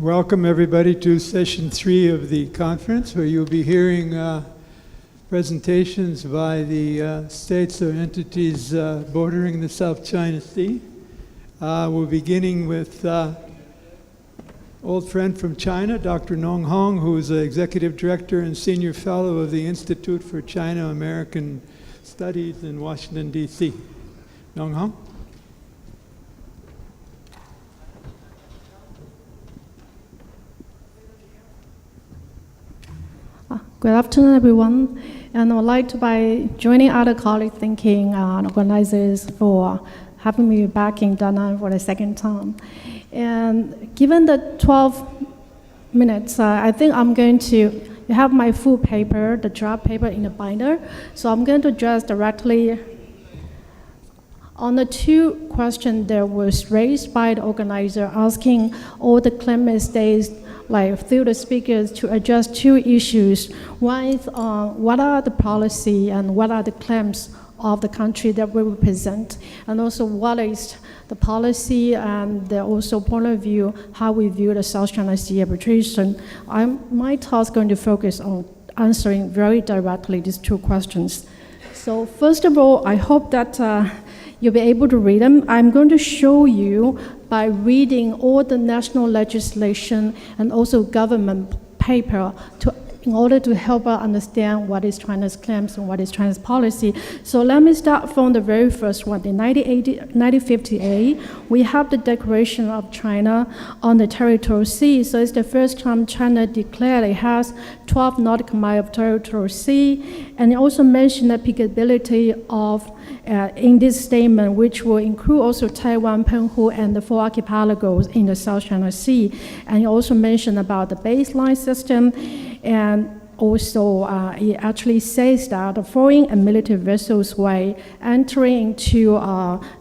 Welcome everybody to session 3 of the conference, where you'll be hearing presentations by the states or entities bordering the South China Sea. We're beginning with old friend from China, Dr. Nong, who is the Executive Director and Senior Fellow of the Institute for China-American Studies in Washington, D.C. Nong. Good afternoon, everyone. And I would like to, by joining other colleagues, thanking organizers for having me back in Da Nang for the second time. And given the 12 minutes, I think I'm going to have my full paper, the draft paper in the binder. So I'm going to address directly on the 2 questions that was raised by the organizer, asking all the claimant states, through the speakers, to address 2 issues. One is what are the policy and what are the claims of the country that we represent, and also what is the policy and also point of view, how we view the South China Sea arbitration. My task is going to focus on answering very directly these 2 questions. So first of all, I hope that you'll be able to read them. I'm going to show you by reading all the national legislation and also government paper in order to help us understand what is China's claims and what is China's policy. So let me start from the very first one. In 1958, we have the Declaration of China on the territorial sea. So it's the first time China declared it has 12 nautical miles of territorial sea. And it also mentioned the applicability of in this statement, which will include also Taiwan, Penghu, and the 4 archipelagos in the South China Sea. And it also mentioned about the baseline system, and also it actually says that the foreign and military vessels while entering into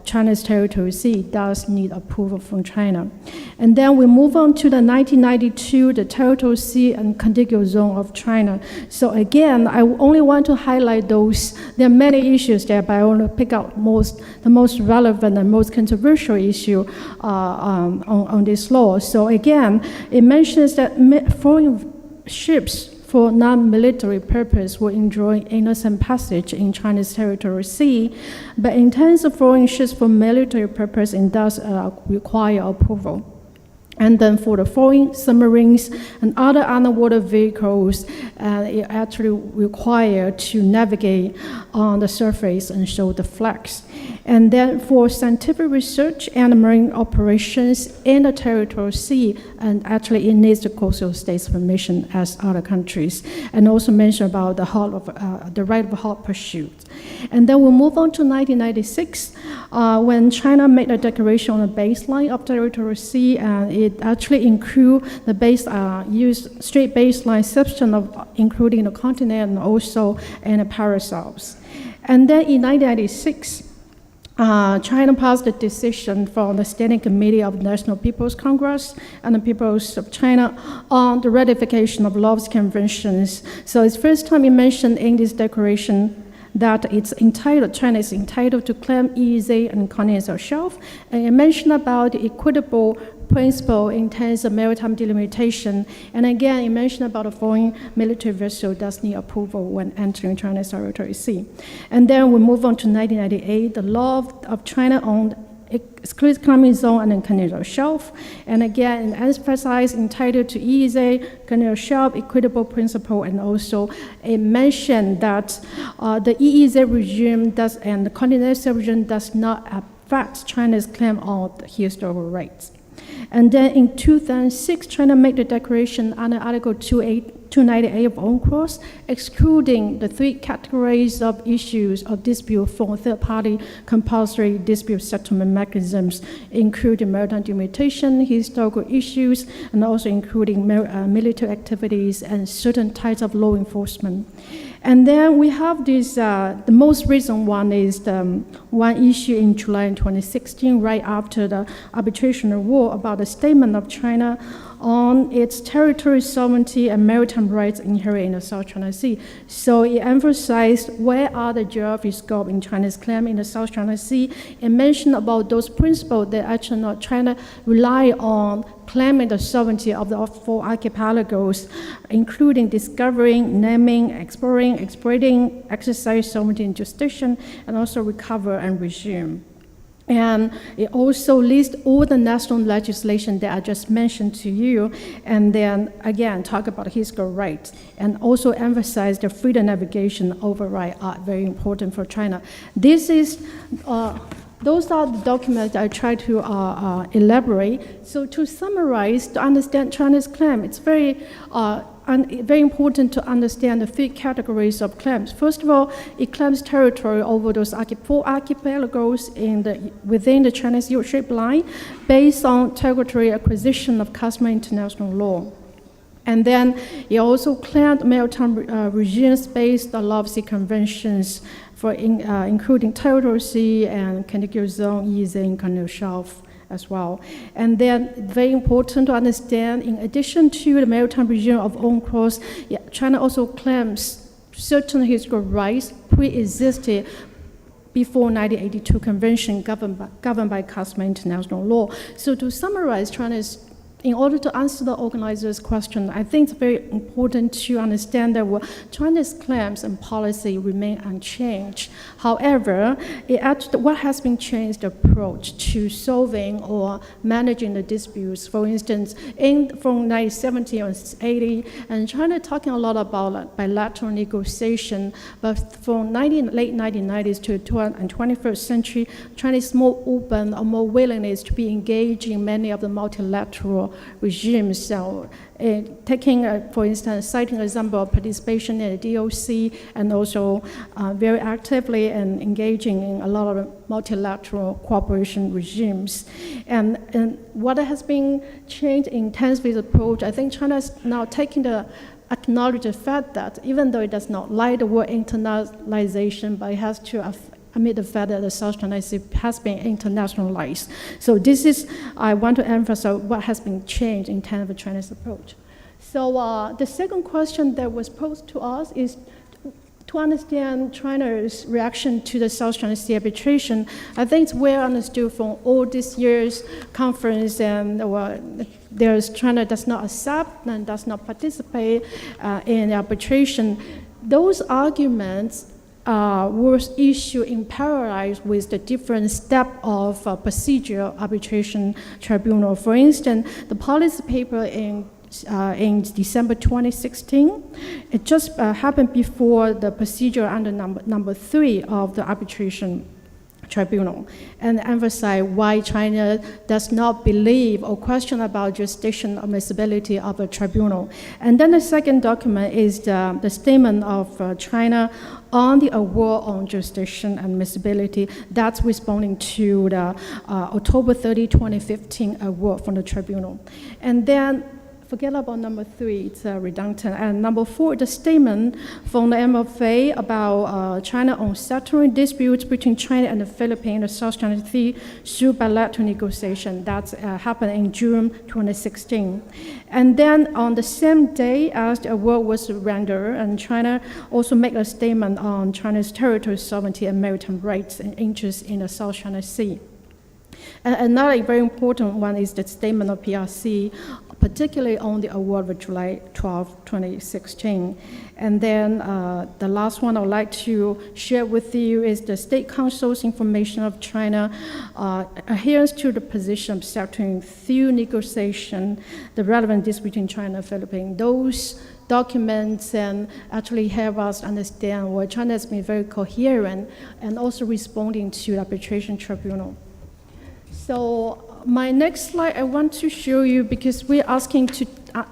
China's territorial sea does need approval from China. And then we move on to the 1992, the territorial sea and contiguous zone of China. So again, I only want to highlight those. There are many issues there, but I want to pick out the most relevant and most controversial issue on this law. So again, it mentions that foreign ships for non-military purpose will enjoy innocent passage in China's territorial sea, but in terms of foreign ships for military purpose, it does require approval. And then for the foreign submarines and other underwater vehicles, it actually required to navigate on the surface and show the flags. And then for scientific research and marine operations in the territorial sea, and actually it needs the coastal states' permission as other countries. And also mention about the right of hot pursuit. And then we'll move on to 1996, when China made a declaration on the baseline of territorial sea, and it actually include the straight baseline section of including the continent and also the parasols. And then in 1996, China passed a decision from the Standing Committee of the National People's Congress and the Peoples of China on the ratification of Laws Conventions. So it's first time it mentioned in this declaration that China is entitled to claim EEZ and continental shelf, and it mentioned about the equitable principle in terms of maritime delimitation, and again, it mentioned about a foreign military vessel does need approval when entering China's territorial sea. And then we move on to 1998, the law of China on exclusive economic zone and then continental shelf, and again, emphasized entitled to EEZ, continental shelf, equitable principle, and also it mentioned that the EEZ regime and the continental regime does not affect China's claim on the historical rights. And then in 2006, China made the declaration under Article 298 of UNCLOS, excluding the 3 categories of issues of dispute from third-party compulsory dispute settlement mechanisms, including maritime delimitation, historical issues, and also including military activities and certain types of law enforcement. And then we have this, the most recent one is the one issue in July 2016, right after the arbitration award about the statement of China on its territory sovereignty and maritime rights inherent in the South China Sea. So it emphasized where are the geographic scope in China's claim in the South China Sea, and mentioned about those principles that actually not China rely on claiming the sovereignty of the 4 archipelagos, including discovering, naming, exploring, exploiting, exercise sovereignty and jurisdiction, and also recover and resume. And it also lists all the national legislation that I just mentioned to you, and then again talk about historical rights, and also emphasize the freedom of navigation override are very important for China. This is those are the documents I try to elaborate. So to summarize, to understand China's claim, it's very important to understand the 3 categories of claims. First of all, it claims territory over those 4 archipelagos within the Chinese U-shaped line based on territory acquisition of customary international law. And then it also claimed maritime regimes based on Love Sea Conventions, including territorial sea and Continuity Zone, EEZ, and Continental Shelf as well. And then very important to understand, in addition to the maritime regime of UNCLOS, China also claims certain historical rights pre-existed before 1982 convention governed by customary international law. So to summarize, in order to answer the organizer's question, I think it's very important to understand that China's claims and policy remain unchanged. However, what has been changed the approach to solving or managing the disputes. For instance, from 1970 or 80, and China talking a lot about bilateral negotiation, but from late 1990s to the 21st century, China is more open or more willingness to be engaged in many of the multilateral regimes. So, for instance, citing an example of participation in the DOC, and also very actively and engaging in a lot of multilateral cooperation regimes. And what has been changed in Tan's approach, I think China is now acknowledge the fact that even though it does not like the word internationalization, but it has to amid the fact that the South China Sea has been internationalized. So this is, I want to emphasize what has been changed in terms of China's approach. So the second question that was posed to us is to understand China's reaction to the South China Sea arbitration. I think it's well understood from all this year's conference, and China does not accept and does not participate in the arbitration. Those arguments was issued in parallel with the different step of procedural arbitration tribunal. For instance, the policy paper in December 2016, it just happened before the procedure under number 3 of the arbitration tribunal, and emphasize why China does not believe or question about jurisdiction or admissibility of a tribunal. And then the second document is the statement of China on the award on jurisdiction and admissibility. That's responding to the October 30, 2015 award from the tribunal. And then forget about number 3, it's redundant. And number 4, the statement from the MFA about China on settling disputes between China and the Philippines, the South China Sea, through bilateral negotiation. That happened in June 2016. And then on the same day as the award was rendered, and China also made a statement on China's territorial sovereignty and maritime rights and interests in the South China Sea. And another very important one is the statement of PRC, particularly on the award of July 12, 2016. And then the last one I would like to share with you is the State Council's information of China adherence to the position of settling through negotiation the relevant dispute between China and Philippines. Those documents and actually help us understand why China has been very coherent and also responding to the arbitration tribunal. So my next slide I want to show you, because we're asking to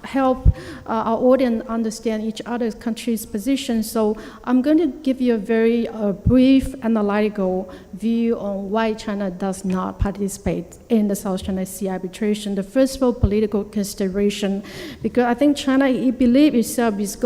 help our audience understand each other's country's position. So I'm going to give you a very brief analytical view on why China does not participate in the South China Sea arbitration. The first of all, political consideration, because I think China, it believes itself is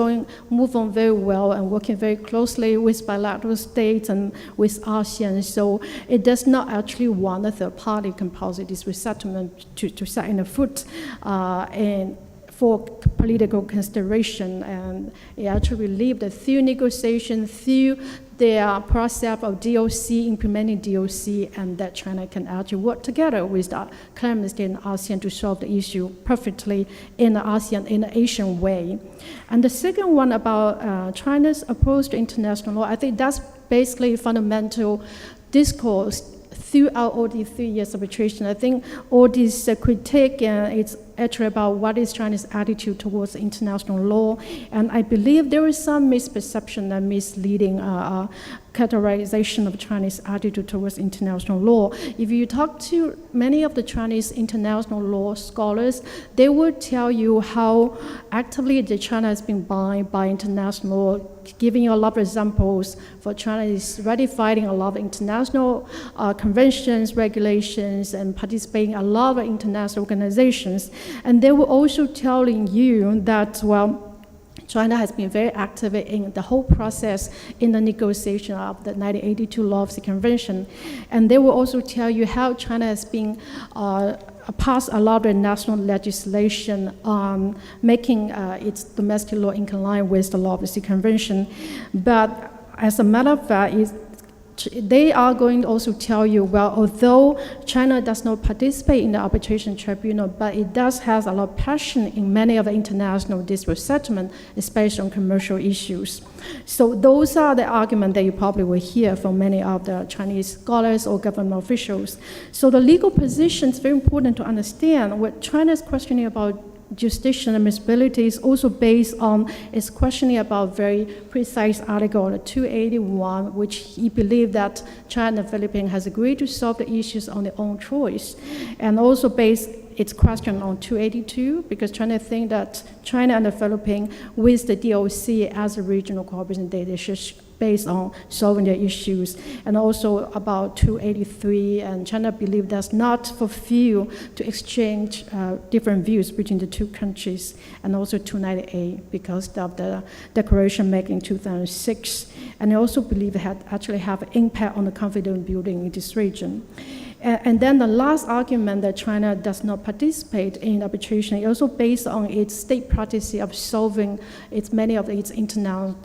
move on very well and working very closely with bilateral states and with ASEAN. So it does not actually want a third party compulsory dispute settlement to set in the foot and for political consideration. And it actually believed that through negotiation, through their process of DOC, implementing DOC, and that China can actually work together with the climate state and ASEAN to solve the issue perfectly in the ASEAN, in the Asian way. And the second one about China's approach to international law, I think that's basically fundamental discourse throughout all these 3 years of arbitration. I think all this critique, it's actually about what is China's attitude towards international law. And I believe there is some misperception and misleading characterization of Chinese attitude towards international law. If you talk to many of the Chinese international law scholars, they will tell you how actively China has been bound by international law, giving you a lot of examples for China is ratifying a lot of international conventions, regulations, and participating in a lot of international organizations. And they were also telling you that, well, China has been very active in the whole process in the negotiation of the 1982 Law of Sea Convention. And they will also tell you how China has been passed a lot of national legislation on making its domestic law in line with the Law of the Sea Convention. But as a matter of fact, they are going to also tell you, well, although China does not participate in the arbitration tribunal, but it does have a lot of passion in many of the international dispute settlement, especially on commercial issues. So those are the arguments that you probably will hear from many of the Chinese scholars or government officials. So the legal position is very important to understand. What China is questioning about jurisdiction admissibility is also based on its questioning about very precise article 281, which he believed that China and the Philippines has agreed to solve the issues on their own choice, and also based its question on 282, because China think that China and the Philippines with the DOC as a regional cooperation, they should based on solving their issues, and also about 283, and China believe does not fulfill to exchange different views between the two countries, and also 298 because of the declaration made in 2006, and they also believe it had actually have an impact on the confidence building in this region. And then the last argument that China does not participate in arbitration is also based on its state practice of solving many of its international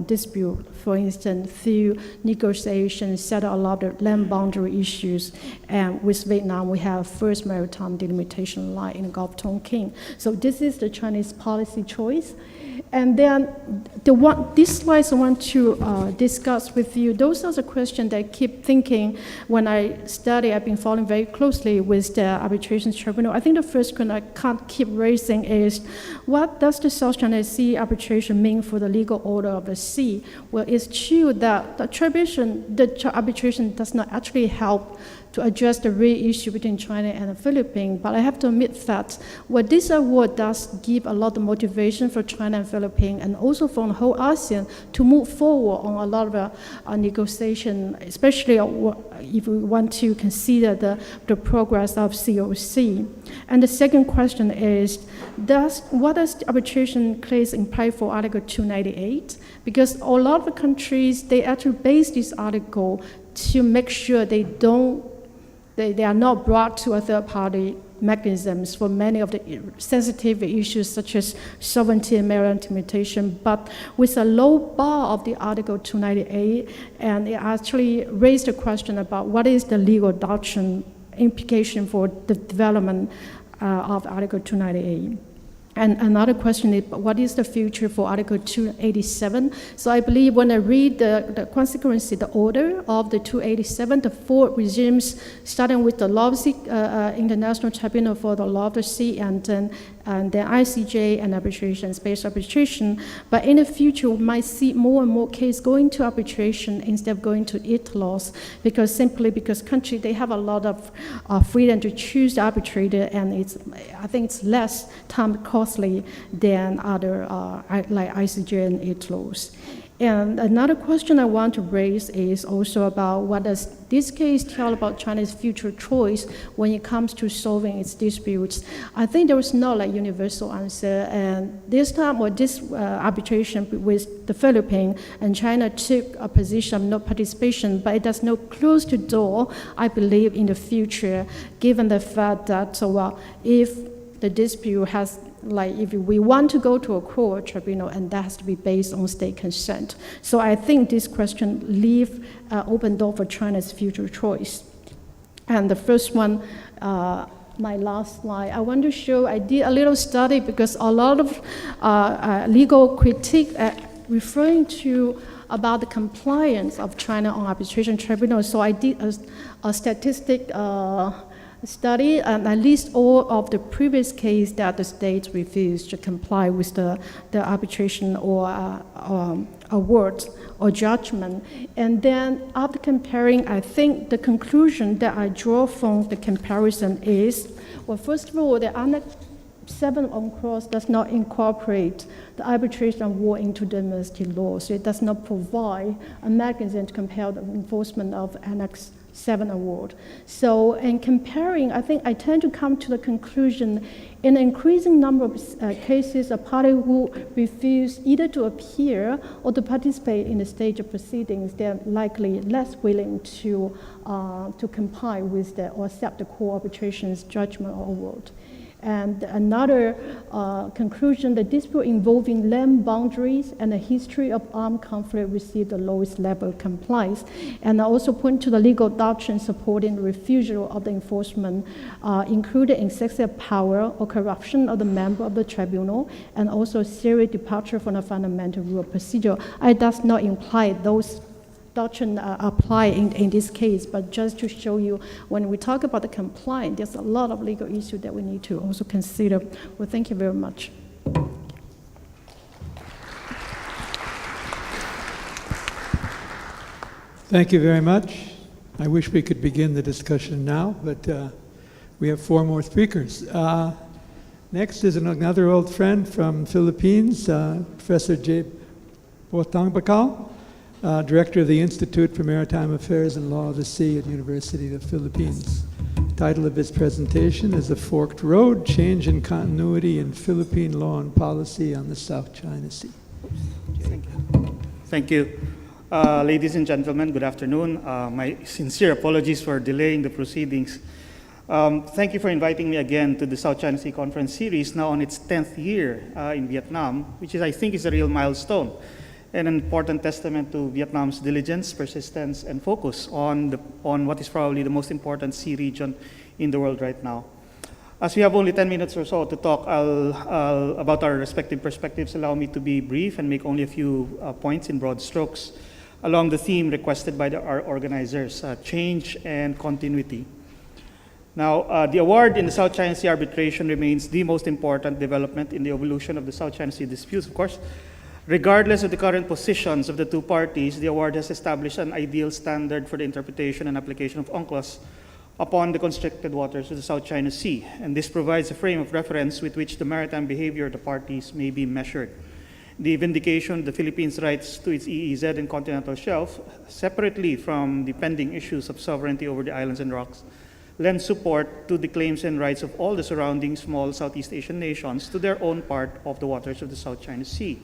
disputes. For instance, through negotiations, settle a lot of land boundary issues. And with Vietnam, we have first maritime delimitation line in the Gulf of Tonkin. So this is the Chinese policy choice. And then these slides I want to discuss with you. Those are the questions that I keep thinking when I study. I've been following very closely with the arbitration tribunal. I think the first question I can't keep raising is, what does the South China Sea arbitration mean for the legal order of the sea? Well, it's true that the arbitration does not actually help to address the real issue between China and the Philippines. But I have to admit that this award does give a lot of motivation for China and Philippines, and also for the whole ASEAN to move forward on a lot of negotiation, especially if we want to consider the progress of COC. And the second question is, what does the arbitration clause imply for Article 298? Because a lot of the countries, they actually base this article to make sure they are not brought to a third-party mechanisms for many of the sensitive issues such as sovereignty and maritime limitation, but with a low bar of the Article 298, and it actually raised a question about what is the legal doctrine implication for the development of Article 298. And another question is, what is the future for Article 287? So I believe when I read the consequence, the order of the 287, the four regimes, starting with the Law of Sea, International Tribunal for the Law of the Sea, and then and then ICJ and arbitration, space arbitration. But in the future, we might see more and more cases going to arbitration instead of going to ICAS, because simply because country, they have a lot of freedom to choose the arbitrator, and I think it's less time costly than other like ICJ and ICAS. And another question I want to raise is also about what does this case tell about China's future choice when it comes to solving its disputes. I think there was no like universal answer, and this time or this arbitration with the Philippines and China took a position of no participation, but it does not close the door, I believe, in the future, given the fact that if the dispute has if we want to go to a court tribunal, and that has to be based on state consent. So I think this question leaves open door for China's future choice. And the first one, my last slide, I want to show, I did a little study because a lot of legal critique referring to about the compliance of China on arbitration tribunals. So I did a statistic study, and at least all of the previous cases that the states refused to comply with the arbitration or award or judgment. And then after comparing, I think the conclusion that I draw from the comparison is, well, first of all, the Annex 7 UNCLOS does not incorporate the arbitration award into domestic law, so it does not provide a mechanism to compare the enforcement of Annex 7 award. So in comparing, I think I tend to come to the conclusion in an increasing number of cases, a party who refuse either to appear or to participate in the stage of proceedings, they're likely less willing to comply with or accept the court arbitration's judgment or award. And another conclusion, the dispute involving land boundaries and a history of armed conflict received the lowest level of compliance. And I also point to the legal doctrine supporting the refusal of the enforcement, including excessive power or corruption of the member of the tribunal, and also serious departure from the fundamental rule of procedure. It does not imply those doctrine apply in this case, but just to show you when we talk about the compliance, there's a lot of legal issues that we need to also consider. Well, thank you very much. Thank you very much. I wish we could begin the discussion now, but we have 4 more speakers. Next is another old friend from Philippines, Professor Batongbacal, Director of the Institute for Maritime Affairs and Law of the Sea at University of the Philippines. The title of his presentation is A Forked Road, Change and Continuity in Philippine Law and Policy on the South China Sea. Thank you. Thank you. Ladies and gentlemen, good afternoon. My sincere apologies for delaying the proceedings. Thank you for inviting me again to the South China Sea Conference series, now on its 10th year in Vietnam, which I think is a real milestone and an important testament to Vietnam's diligence, persistence, and focus on what is probably the most important sea region in the world right now. As we have only 10 minutes or so to talk about our respective perspectives, allow me to be brief and make only a few points in broad strokes along the theme requested by our organizers, change and continuity. Now, the award in the South China Sea arbitration remains the most important development in the evolution of the South China Sea disputes, of course. Regardless of the current positions of the two parties, the award has established an ideal standard for the interpretation and application of UNCLOS upon the constricted waters of the South China Sea, and this provides a frame of reference with which the maritime behavior of the parties may be measured. The vindication of the Philippines' rights to its EEZ and continental shelf, separately from the pending issues of sovereignty over the islands and rocks, lends support to the claims and rights of all the surrounding small Southeast Asian nations to their own part of the waters of the South China Sea.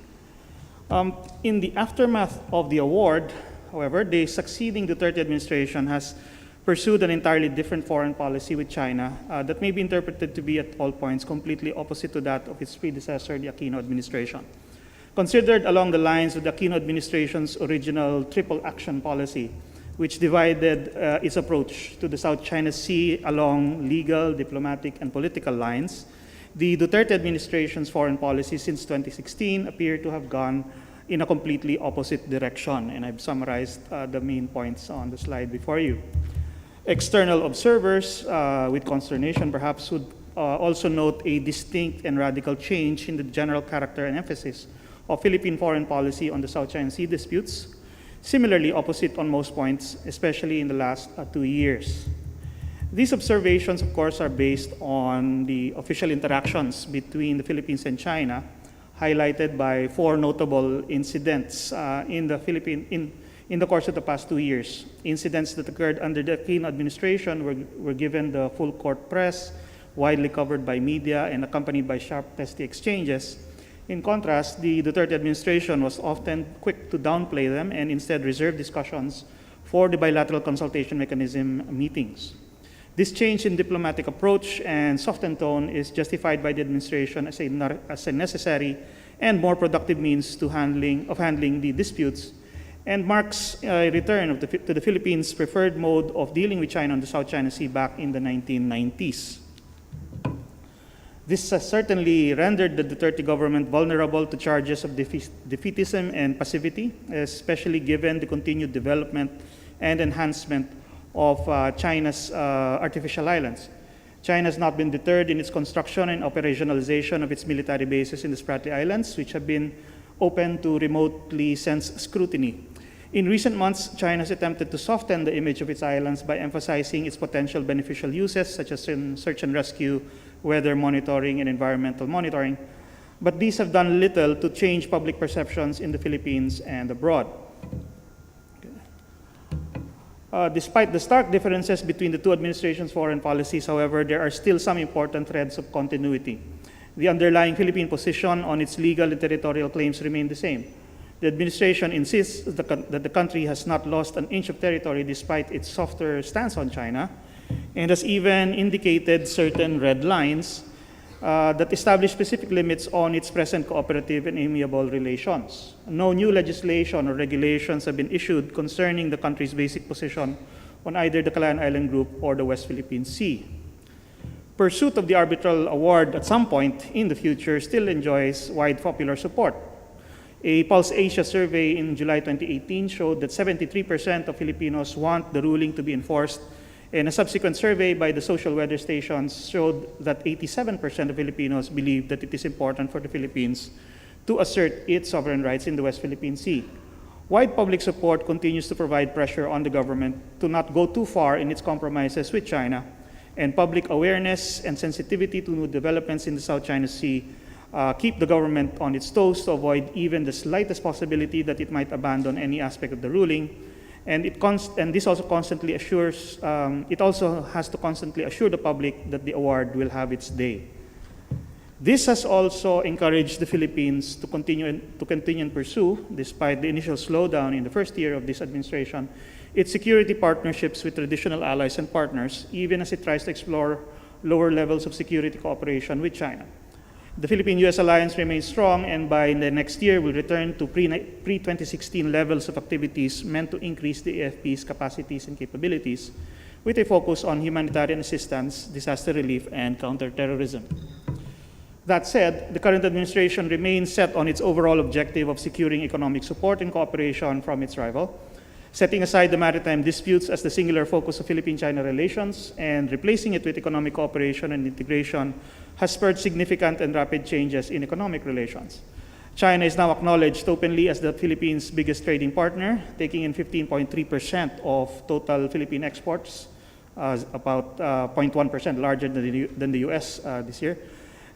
In the aftermath of the award, however, the succeeding Duterte administration has pursued an entirely different foreign policy with China that may be interpreted to be at all points completely opposite to that of its predecessor, the Aquino administration. Considered along the lines of the Aquino administration's original triple action policy, which divided its approach to the South China Sea along legal, diplomatic, and political lines, the Duterte administration's foreign policy since 2016 appear to have gone in a completely opposite direction, and I've summarized the main points on the slide before you. External observers, with consternation perhaps, would also note a distinct and radical change in the general character and emphasis of Philippine foreign policy on the South China Sea disputes, similarly opposite on most points, especially in the last 2 years. These observations, of course, are based on the official interactions between the Philippines and China, highlighted by 4 notable incidents in the course of the past 2 years. Incidents that occurred under the Aquino administration were given the full court press, widely covered by media, and accompanied by sharp, testy exchanges. In contrast, the Duterte administration was often quick to downplay them and instead reserved discussions for the bilateral consultation mechanism meetings. This change in diplomatic approach and softened tone is justified by the administration as a necessary and more productive means of handling the disputes, and marks a return to the Philippines' preferred mode of dealing with China on the South China Sea back in the 1990s. This has certainly rendered the Duterte government vulnerable to charges of defeatism and passivity, especially given the continued development and enhancement of China's artificial islands. China has not been deterred in its construction and operationalization of its military bases in the Spratly Islands, which have been open to remotely sensed scrutiny. In recent months, China has attempted to soften the image of its islands by emphasizing its potential beneficial uses, such as in search and rescue, weather monitoring, and environmental monitoring. But these have done little to change public perceptions in the Philippines and abroad. Despite the stark differences between the two administrations' foreign policies, however, there are still some important threads of continuity. The underlying Philippine position on its legal and territorial claims remain the same. The administration insists that the country has not lost an inch of territory despite its softer stance on China, and has even indicated certain red lines that establish specific limits on its present cooperative and amiable relations. No new legislation or regulations have been issued concerning the country's basic position on either the Calayan Island Group or the West Philippine Sea. Pursuit of the arbitral award at some point in the future still enjoys wide popular support. A Pulse Asia survey in July 2018 showed that 73% of Filipinos want the ruling to be enforced, and a subsequent survey by the social weather stations showed that 87% of Filipinos believe that it is important for the Philippines to assert its sovereign rights in the West Philippine Sea. Wide public support continues to provide pressure on the government to not go too far in its compromises with China, and public awareness and sensitivity to new developments in the South China Sea keep the government on its toes to avoid even the slightest possibility that it might abandon any aspect of the ruling. And this also constantly assures, it also has to constantly assure the public that the award will have its day. This has also encouraged the Philippines to continue and pursue, despite the initial slowdown in the first year of this administration, its security partnerships with traditional allies and partners, even as it tries to explore lower levels of security cooperation with China. The Philippine-US alliance remains strong, and by the next year will return to pre-2016 levels of activities meant to increase the AFP's capacities and capabilities, with a focus on humanitarian assistance, disaster relief, and counterterrorism. That said, the current administration remains set on its overall objective of securing economic support and cooperation from its rival, setting aside the maritime disputes as the singular focus of Philippine-China relations and replacing it with economic cooperation and integration has spurred significant and rapid changes in economic relations. China is now acknowledged openly as the Philippines' biggest trading partner, taking in 15.3% of total Philippine exports, about 0.1% larger than the US this year.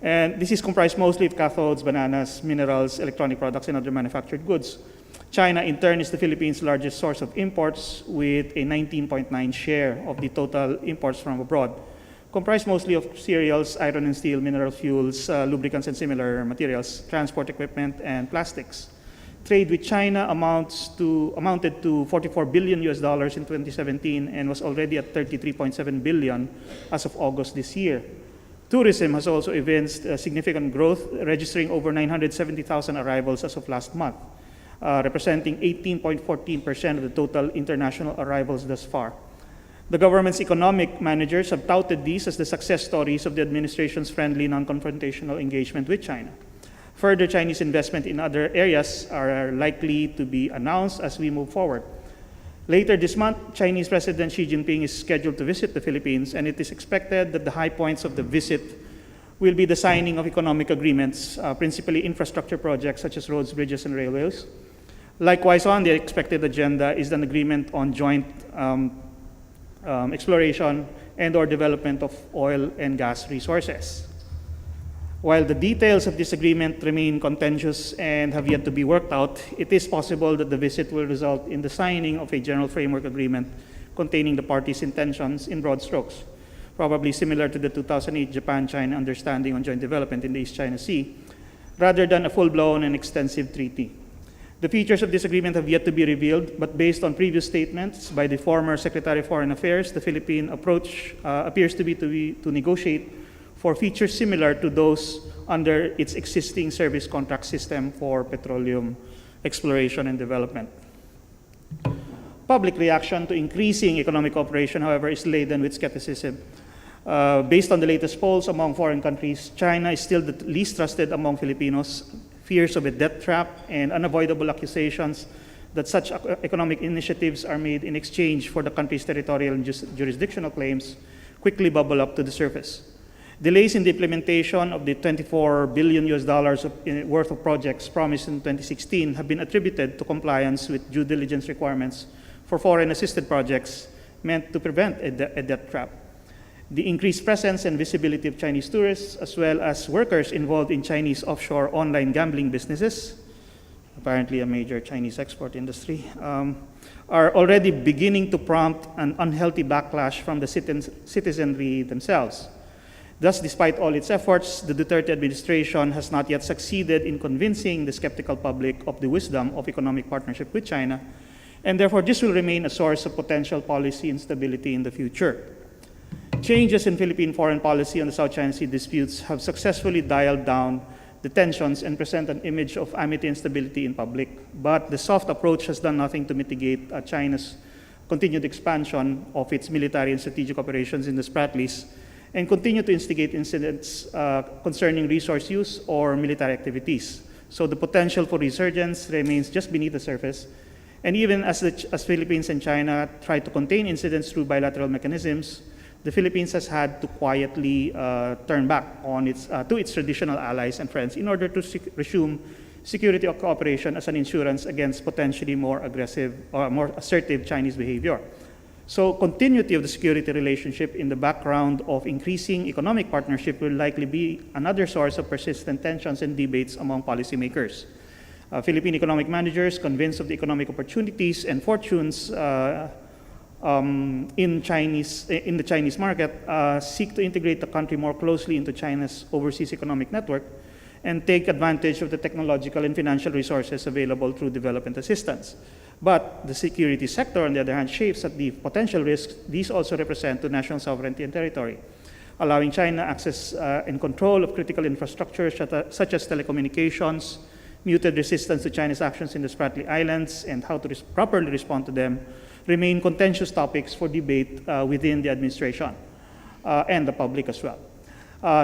And this is comprised mostly of cathodes, bananas, minerals, electronic products, and other manufactured goods. China, in turn, is the Philippines' largest source of imports, with a 19.9% share of the total imports from abroad, comprised mostly of cereals, iron and steel, mineral fuels, lubricants and similar materials, transport equipment, and plastics. Trade with China amounted to $44 billion in 2017 and was already at $33.7 billion as of August this year. Tourism has also evinced significant growth, registering over 970,000 arrivals as of last month, representing 18.14% of the total international arrivals thus far. The government's economic managers have touted these as the success stories of the administration's friendly, non-confrontational engagement with China. Further Chinese investment in other areas are likely to be announced as we move forward. Later this month, Chinese President Xi Jinping is scheduled to visit the Philippines, and it is expected that the high points of the visit will be the signing of economic agreements, principally infrastructure projects such as roads, bridges, and railways. Likewise, on the expected agenda is an agreement on joint exploration and/or development of oil and gas resources. While the details of this agreement remain contentious and have yet to be worked out, it is possible that the visit will result in the signing of a general framework agreement containing the parties' intentions in broad strokes, probably similar to the 2008 Japan-China Understanding on Joint Development in the East China Sea, rather than a full-blown and extensive treaty. The features of this agreement have yet to be revealed, but based on previous statements by the former Secretary of Foreign Affairs, the Philippine approach appears to be to negotiate for features similar to those under its existing service contract system for petroleum exploration and development. Public reaction to increasing economic cooperation, however, is laden with skepticism. Based on the latest polls among foreign countries, China is still the least trusted among Filipinos. Fears of a debt trap and unavoidable accusations that such economic initiatives are made in exchange for the country's territorial and jurisdictional claims quickly bubble up to the surface. Delays in the implementation of the $24 billion worth of projects promised in 2016 have been attributed to compliance with due diligence requirements for foreign-assisted projects meant to prevent a debt trap. The increased presence and visibility of Chinese tourists, as well as workers involved in Chinese offshore online gambling businesses, apparently a major Chinese export industry, are already beginning to prompt an unhealthy backlash from the citizenry themselves. Thus, despite all its efforts, the Duterte administration has not yet succeeded in convincing the skeptical public of the wisdom of economic partnership with China, and therefore this will remain a source of potential policy instability in the future. Changes in Philippine foreign policy on the South China Sea disputes have successfully dialed down the tensions and present an image of amity and stability in public, but the soft approach has done nothing to mitigate China's continued expansion of its military and strategic operations in the Spratlys and continue to instigate incidents concerning resource use or military activities. So the potential for resurgence remains just beneath the surface. And even as Philippines and China try to contain incidents through bilateral mechanisms, the Philippines has had to quietly turn back on to its traditional allies and friends in order to resume security cooperation as an insurance against potentially more aggressive or more assertive Chinese behavior. So continuity of the security relationship in the background of increasing economic partnership will likely be another source of persistent tensions and debates among policymakers. Philippine economic managers, convinced of the economic opportunities and fortunes in the Chinese market, seek to integrate the country more closely into China's overseas economic network and take advantage of the technological and financial resources available through development assistance. But the security sector, on the other hand, chafes at the potential risks these also represent to national sovereignty and territory, allowing China access and control of critical infrastructure such as telecommunications, muted resistance to China's actions in the Spratly Islands, and how to properly respond to them remain contentious topics for debate within the administration and the public as well.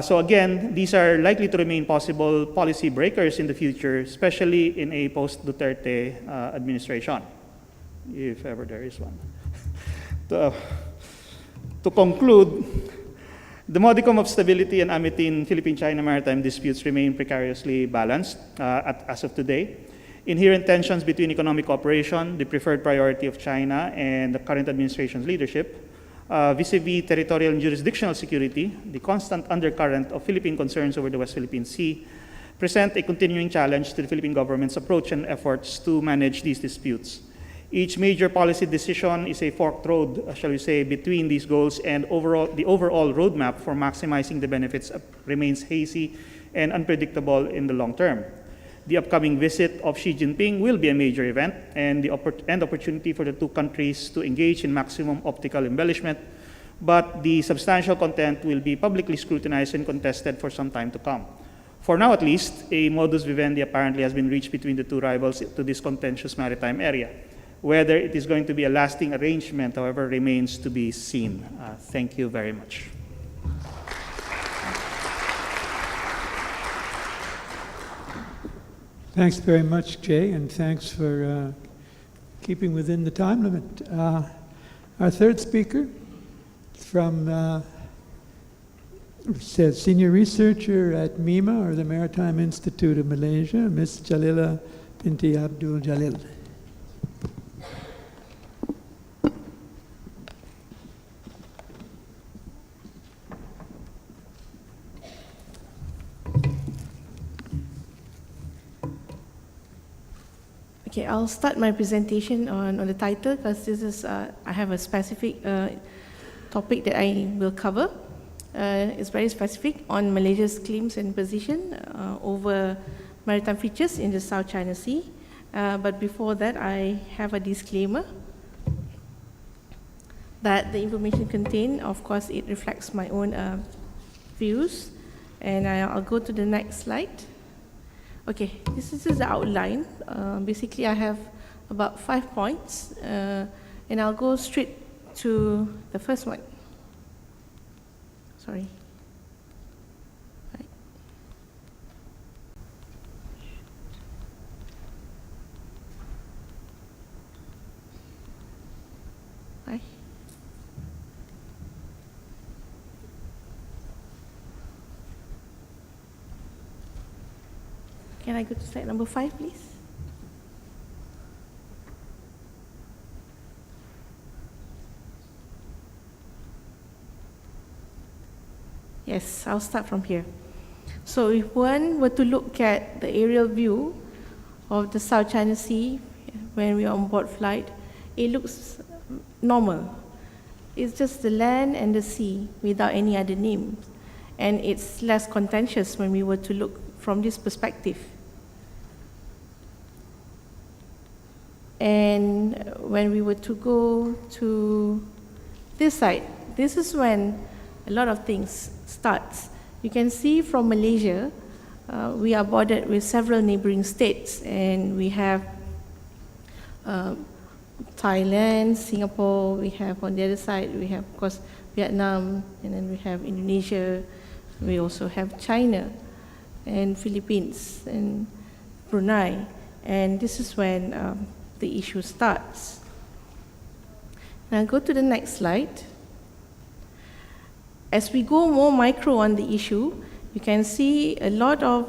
So again, these are likely to remain possible policy breakers in the future, especially in a post-Duterte administration, if ever there is one. To conclude, the modicum of stability and amity in Philippine-China maritime disputes remain precariously balanced as of today. Inherent tensions between economic cooperation, the preferred priority of China and the current administration's leadership, vis-a-vis territorial and jurisdictional security, the constant undercurrent of Philippine concerns over the West Philippine Sea, present a continuing challenge to the Philippine government's approach and efforts to manage these disputes. Each major policy decision is a forked road, shall we say, between these goals, and the overall roadmap for maximizing the benefits remains hazy and unpredictable in the long term. The upcoming visit of Xi Jinping will be a major event and opportunity for the two countries to engage in maximum optical embellishment, but the substantial content will be publicly scrutinized and contested for some time to come. For now, at least, a modus vivendi apparently has been reached between the two rivals to this contentious maritime area. Whether it is going to be a lasting arrangement, however, remains to be seen. Thank you very much. Thanks very much, Jay, and thanks for keeping within the time limit. Our third speaker from Senior Researcher at MIMA, or the Maritime Institute of Malaysia, Ms. Jalila binti Abdul Jalil. Okay, I'll start my presentation on the title because this is, I have a specific topic that I will cover. It's very specific on Malaysia's claims and position over maritime features in the South China Sea. But before that, I have a disclaimer that the information contained, of course, it reflects my own views. And I'll go to the next slide. Okay, this is the outline. Basically, I have about 5 points, and I'll go straight to the first one. Sorry. Right. Right. Can I go to slide number 5, please? Yes, I'll start from here. So if one were to look at the aerial view of the South China Sea when we are on board flight, it looks normal. It's just the land and the sea without any other names. And it's less contentious when we were to look from this perspective. And when we were to go to this side, this is when a lot of things starts. You can see from Malaysia, we are bordered with several neighboring states, and we have Thailand, Singapore, we have on the other side, we have, of course, Vietnam, and then we have Indonesia, we also have China, and Philippines, and Brunei. And this is when the issue starts. Now go to the next slide. As we go more micro on the issue, you can see a lot of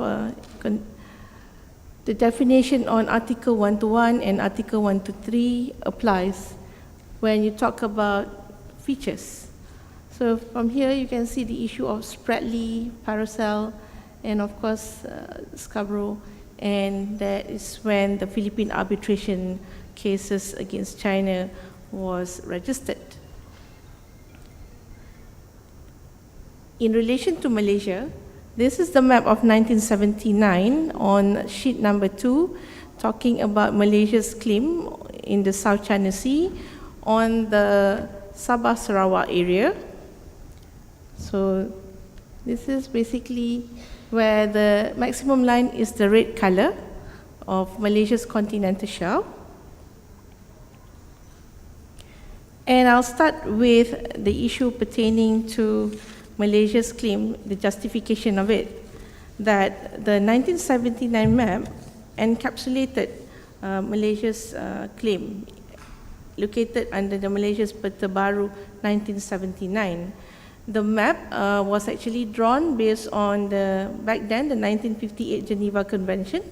the definition on Article 121 and Article 123 applies when you talk about features. So from here you can see the issue of Spratly, Paracel, and of course Scarborough, and that is when the Philippine arbitration cases against China was registered. In relation to Malaysia, this is the map of 1979 on sheet number 2, talking about Malaysia's claim in the South China Sea on the Sabah Sarawak area. So this is basically where the maximum line is the red color of Malaysia's continental shelf. And I'll start with the issue pertaining to Malaysia's claim, the justification of it, that the 1979 map encapsulated Malaysia's claim, located under the Malaysia's Peta Baru 1979. The map was actually drawn based on back then, the 1958 Geneva Convention,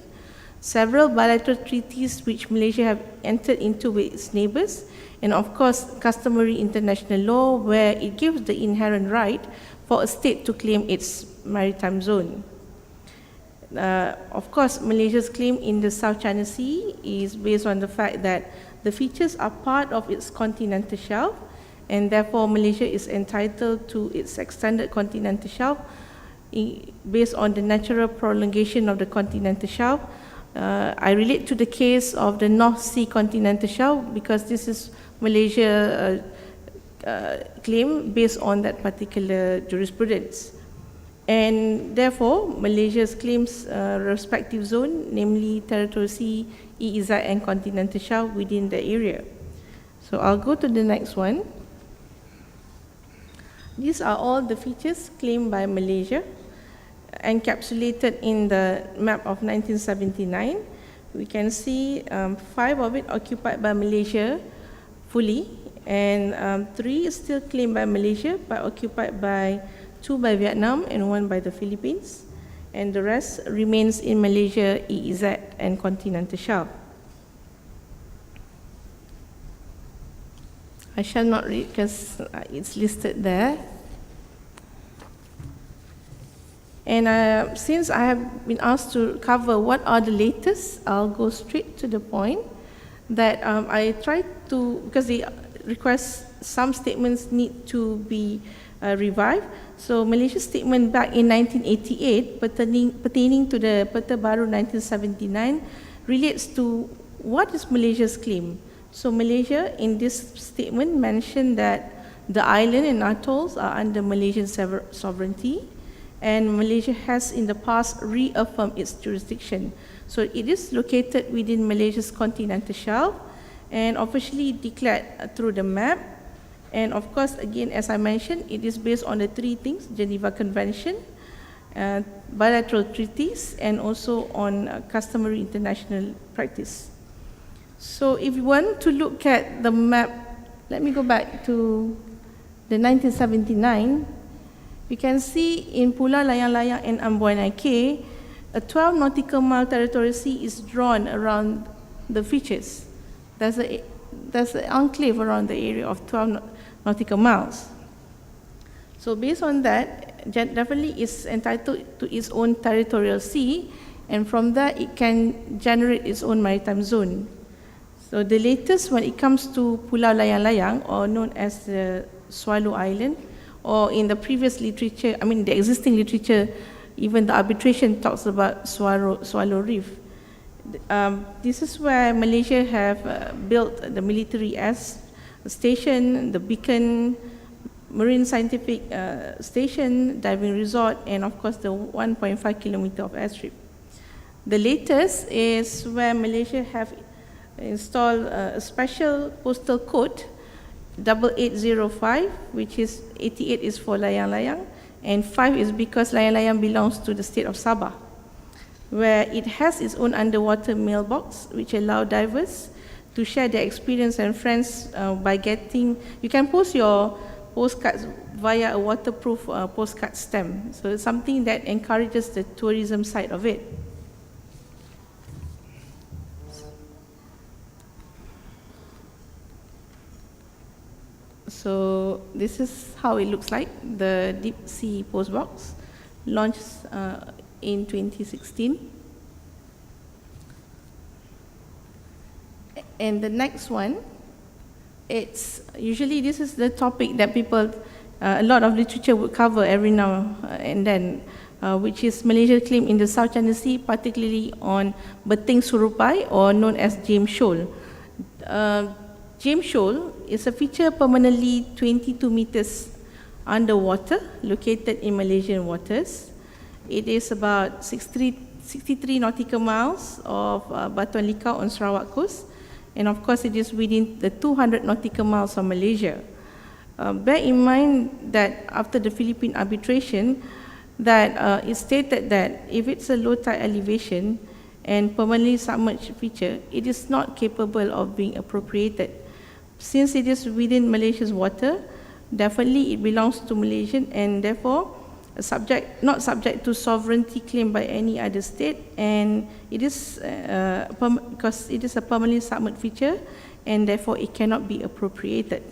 several bilateral treaties which Malaysia have entered into with its neighbors, and of course, customary international law where it gives the inherent right for a state to claim its maritime zone. Of course, Malaysia's claim in the South China Sea is based on the fact that the features are part of its continental shelf, and therefore Malaysia is entitled to its extended continental shelf based on the natural prolongation of the continental shelf. I relate to the case of the North Sea continental shelf because this is Malaysia claim based on that particular jurisprudence. And therefore, Malaysia's claims respective zone, namely Territorial Sea, EEZ, and continental shelf within the area. So I'll go to the next one. These are all the features claimed by Malaysia, encapsulated in the map of 1979. We can see 5 of it occupied by Malaysia fully, and 3 is still claimed by Malaysia but occupied by 2 by Vietnam and 1 by the Philippines, and the rest remains in Malaysia, EEZ, and continental shelf. I shall not read because it's listed there. And since I have been asked to cover what are the latest, I'll go straight to the point that I tried to, because the request, some statements need to be revived. So Malaysia's statement back in 1988 pertaining to the Peta Baru 1979 relates to what is Malaysia's claim. So Malaysia in this statement mentioned that the island and atolls are under Malaysian sovereignty, and Malaysia has in the past reaffirmed its jurisdiction. So it is located within Malaysia's continental shelf and officially declared through the map. And of course, again, as I mentioned, it is based on the 3 things: Geneva Convention, bilateral treaties, and also on customary international practice. So if you want to look at the map, let me go back to the 1979. You can see in Pulau Layang-Layang and Amboina Cay, a 12 nautical mile territorial sea is drawn around the features. There's an enclave around the area of 12 nautical miles. So based on that, definitely it's entitled to its own territorial sea, and from there it can generate its own maritime zone. So the latest when it comes to Pulau Layang-Layang, or known as the Swallow Island, or in the previous literature, I mean the existing literature, even the arbitration talks about Swallow Reef. This is where Malaysia have built the military station, the beacon, marine scientific station, diving resort, and of course the 1.5 kilometer of airstrip. The latest is where Malaysia have installed a special postal code 8805, which is 88 is for Layang-Layang, and 5 is because Layang-Layang belongs to the state of Sabah, where it has its own underwater mailbox, which allow divers to share their experience and friends by getting, you can post your postcards via a waterproof postcard stamp. So it's something that encourages the tourism side of it. So this is how it looks like, the deep sea postbox, launched in 2016. And the next one, it's usually this is the topic that people, a lot of literature would cover every now and then, which is Malaysia's claim in the South China Sea, particularly on Beting Surupai, or known as James Shoal. James Shoal is a feature permanently 22 meters underwater, located in Malaysian waters. It is about 63 nautical miles of Batongbacal on Sarawak coast, and of course it is within the 200 nautical miles of Malaysia. Bear in mind that after the Philippine arbitration, that it stated that if it's a low tide elevation and permanently submerged feature, it is not capable of being appropriated. Since it is within Malaysia's water, definitely it belongs to Malaysian, and therefore not subject to sovereignty claim by any other state, and it is because it is a permanently submerged feature, and therefore it cannot be appropriated.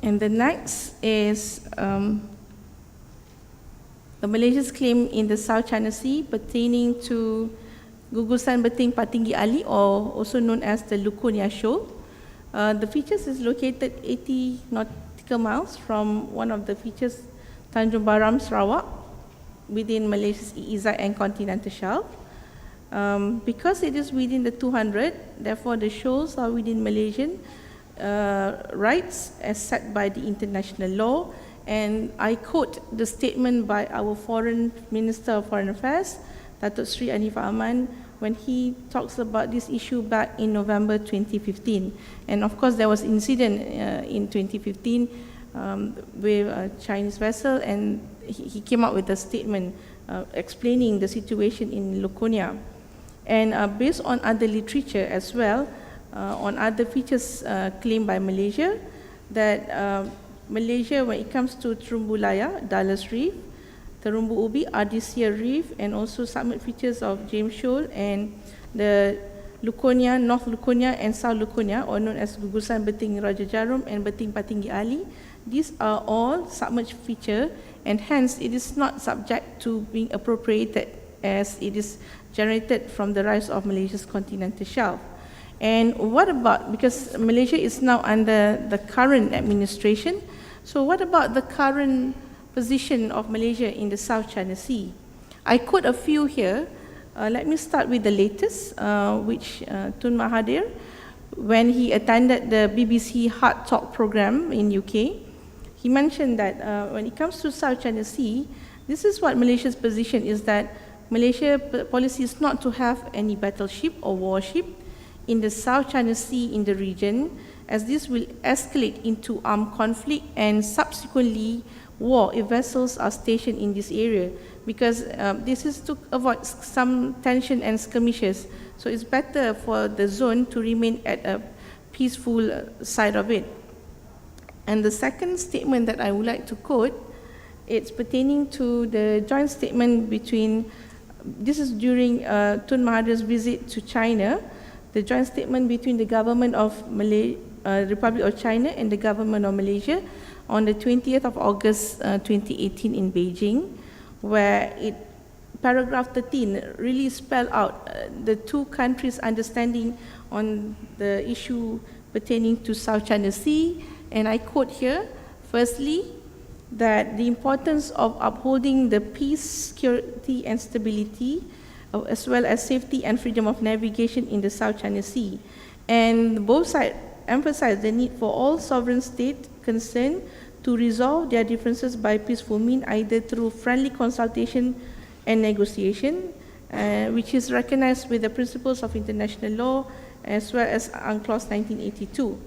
And the next is the Malaysia's claim in the South China Sea pertaining to Gugusan Beting Patinggi Ali, or also known as the Laconia Shoal. The features is located 80 nautical miles from one of the features, Tanjung Baram, Sarawak, within Malaysia's EEZ and continental shelf. Because it is within the 200, therefore the shoals are within Malaysian rights as set by the international law. And I quote the statement by our Foreign Minister of Foreign Affairs, Datuk Sri Anifah Aman, when he talks about this issue back in November 2015. And of course, there was incident in 2015 with a Chinese vessel, and he came up with a statement explaining the situation in Laconia. And based on other literature as well, on other features claimed by Malaysia, that Malaysia, when it comes to Terumbu Laya, Dallas Reef, Terumbu Ubi, Ardisia Reef, and also summit features of James Shoal and the Laconia, North Laconia and South Laconia, or known as Gugusan Beting Raja Jarum and Beting Patinggi Ali. These are all submerged feature, and hence it is not subject to being appropriated as it is generated from the rise of Malaysia's continental shelf. And what about, because Malaysia is now under the current administration, so what about the current position of Malaysia in the South China Sea? I quote a few here. Let me start with the latest, which Tun Mahathir, when he attended the BBC Hard Talk program in UK, he mentioned that when it comes to South China Sea, this is what Malaysia's position is, that Malaysia policy is not to have any battleship or warship in the South China Sea in the region, as this will escalate into armed conflict and subsequently war if vessels are stationed in this area, because this is to avoid some tension and skirmishes. So it's better for the zone to remain at a peaceful side of it. And the second statement that I would like to quote, it's pertaining to the joint statement between, this is during Tun Mahathir's visit to China, the joint statement between the government of Republic of China and the government of Malaysia on the 20th of August 2018 in Beijing, where paragraph 13 really spelled out the two countries' understanding on the issue pertaining to South China Sea. And I quote here, firstly, that the importance of upholding the peace, security, and stability, as well as safety and freedom of navigation in the South China Sea. And both sides emphasize the need for all sovereign states concerned to resolve their differences by peaceful means, either through friendly consultation and negotiation, which is recognized with the principles of international law, as well as UNCLOS 1982.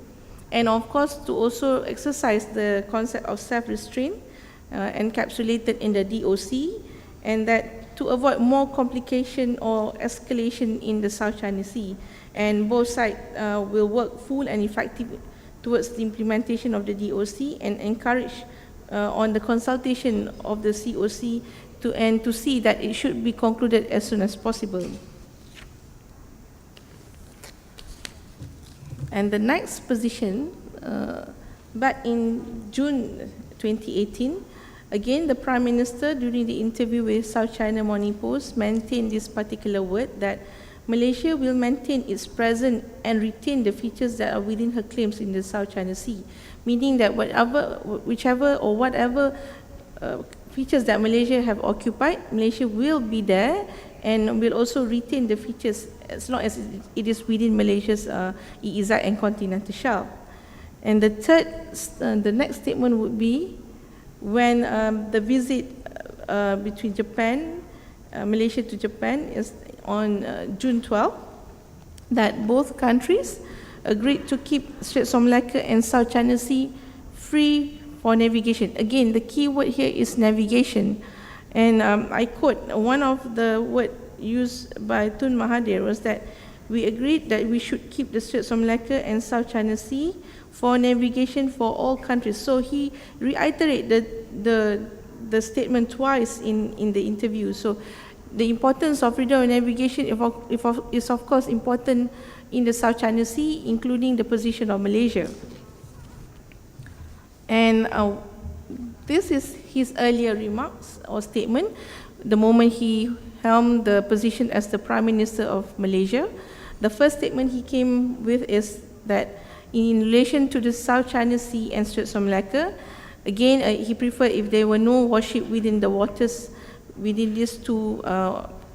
And of course, to also exercise the concept of self-restraint encapsulated in the DOC, and that to avoid more complication or escalation in the South China Sea. And both sides will work full and effective towards the implementation of the DOC and encourage on the consultation of the COC to see that it should be concluded as soon as possible. And the next position, back in June 2018, again, the Prime Minister, during the interview with South China Morning Post, maintained this particular word, that Malaysia will maintain its present and retain the features that are within her claims in the South China Sea, meaning that whichever features that Malaysia have occupied, Malaysia will be there and will also retain the features as long as it is within Malaysia's EEZ and continental shelf. And the next statement would be when the visit between Malaysia to Japan is on June 12, that both countries agreed to keep Straits of Malacca and South China Sea free for navigation. Again, the key word here is navigation. And I quote, one of the words used by Tun Mahathir was that we agreed that we should keep the Straits of Malacca and South China Sea for navigation for all countries. So he reiterated the statement twice in the interview. So the importance of freedom of navigation is of course important in the South China Sea, including the position of Malaysia. And this is his earlier remarks or statement, the moment he helmed the position as the Prime Minister of Malaysia. The first statement he came with is that in relation to the South China Sea and Straits of Malacca, again, he preferred if there were no warship within the waters within these two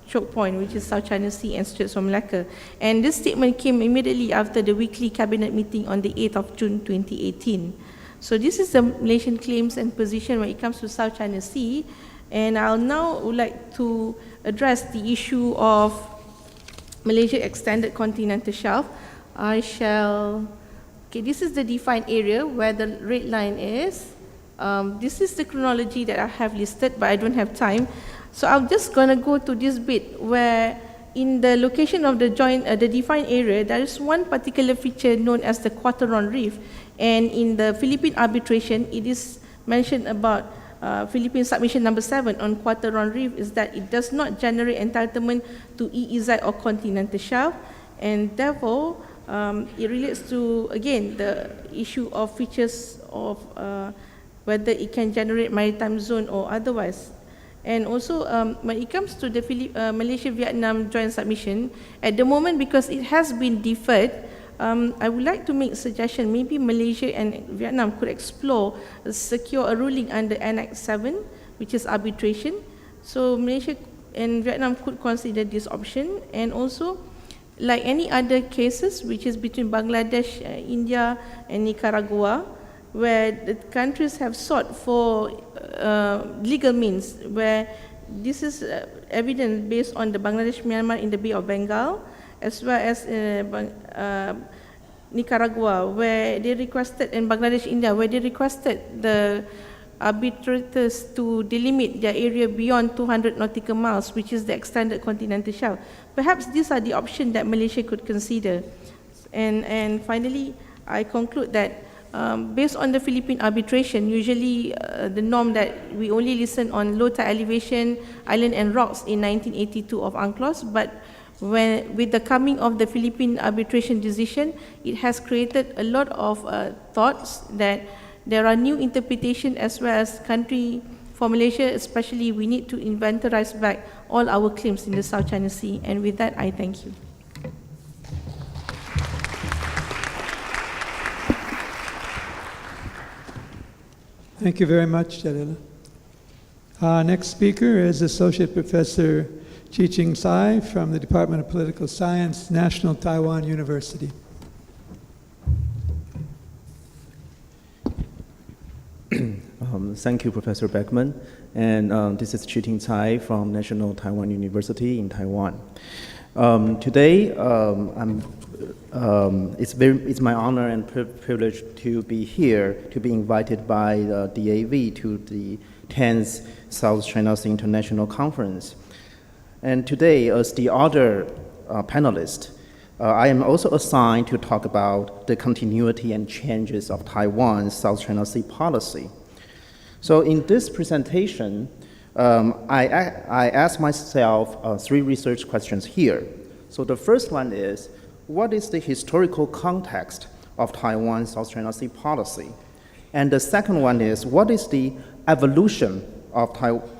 choke points, which is South China Sea and Straits of Malacca. And this statement came immediately after the weekly cabinet meeting on the 8th of June 2018. So this is the Malaysian claims and position when it comes to South China Sea. And I'll now would like to address the issue of Malaysia extended continental shelf. This is the defined area where the red line is. This is the chronology that I have listed, but I don't have time. So I'm just going to go to this bit where in the location of the defined area, there is one particular feature known as the Quaternion Reef, and in the Philippine arbitration, it is mentioned about Philippine submission number 7 on Quaternion Reef is that it does not generate entitlement to EEZ or continental shelf, and therefore it relates to, again, the issue of features of whether it can generate maritime zone or otherwise. And also, when it comes to the Malaysia-Vietnam joint submission, at the moment, because it has been deferred, I would like to make a suggestion. Maybe Malaysia and Vietnam could explore, secure a ruling under Annex 7, which is arbitration. So Malaysia and Vietnam could consider this option. And also, like any other cases, which is between Bangladesh, India, and Nicaragua, where the countries have sought for legal means, where this is evident based on the Bangladesh-Myanmar in the Bay of Bengal, as well as Nicaragua, where they requested, and Bangladesh-India, where they requested the arbitrators to delimit their area beyond 200 nautical miles, which is the extended continental shelf. Perhaps these are the options that Malaysia could consider. And finally, I conclude that based on the Philippine arbitration, usually the norm that we only listen on low tide elevation, island and rocks in 1982 of UNCLOS, but with the coming of the Philippine arbitration decision, it has created a lot of thoughts that there are new interpretations as well as country, for Malaysia especially, we need to inventorize back all our claims in the South China Sea. And with that, I thank you. Thank you very much, Jalila. Next speaker is Associate Professor Chi-ting Tsai from the Department of Political Science, National Taiwan University. Thank you, Professor Beckman. And this is Chi-ting Tsai from National Taiwan University in Taiwan. Today, it's my honor and privilege to be here, to be invited by the DAV to the 10th South China Sea International Conference. And today, as the other panelist, I am also assigned to talk about the continuity and changes of Taiwan's South China Sea policy. So in this presentation, I asked myself 3 research questions here. So the first one is, what is the historical context of Taiwan's South China Sea policy? And the second one is, what is the evolution of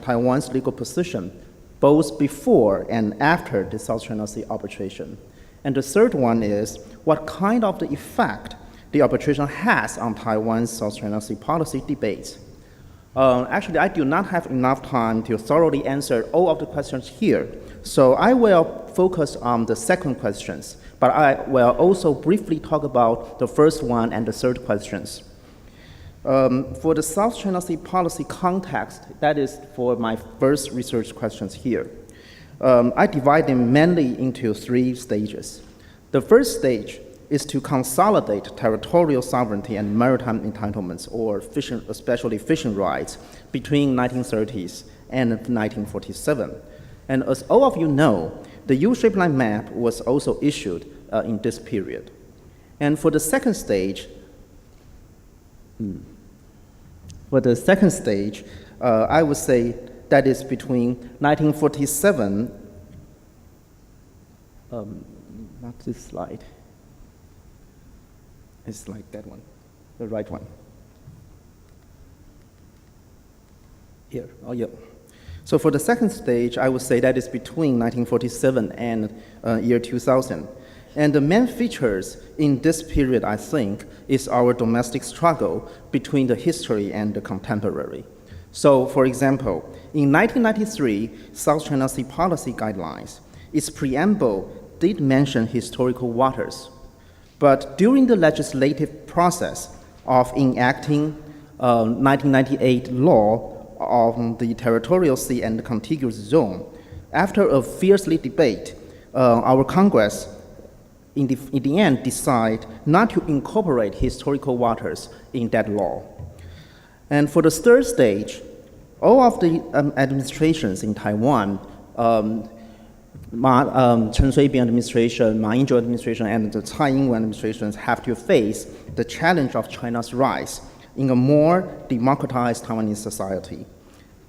Taiwan's legal position, both before and after the South China Sea arbitration? And the third one is, what kind of the effect the arbitration has on Taiwan's South China Sea policy debates? Actually, I do not have enough time to thoroughly answer all of the questions here, so I will focus on the second questions, but I will also briefly talk about the first one and the third questions. For the South China Sea policy context, that is for my first research questions here. I divide them mainly into 3 stages. The first stage is to consolidate territorial sovereignty and maritime entitlements, or fishing, especially fishing rights, between 1930s and 1947. And as all of you know, the U-shaped line map was also issued in this period. And for the second stage, I would say that is between 1947, not this slide. It's like that one, the right one. Here, oh yeah. So for the second stage, I would say that is between 1947 and year 2000. And the main features in this period, I think, is our domestic struggle between the history and the contemporary. So for example, in 1993, South China Sea Policy Guidelines, its preamble did mention historical waters. But during the legislative process of enacting 1998 law on the territorial sea and the contiguous zone, after a fiercely debate, our Congress in the end decided not to incorporate historical waters in that law. And for the third stage, all of the administrations in Taiwan Chen Shui-bian administration, Ma Ying-jeou administration, and the Tsai Ing-wen administrations have to face the challenge of China's rise in a more democratized Taiwanese society.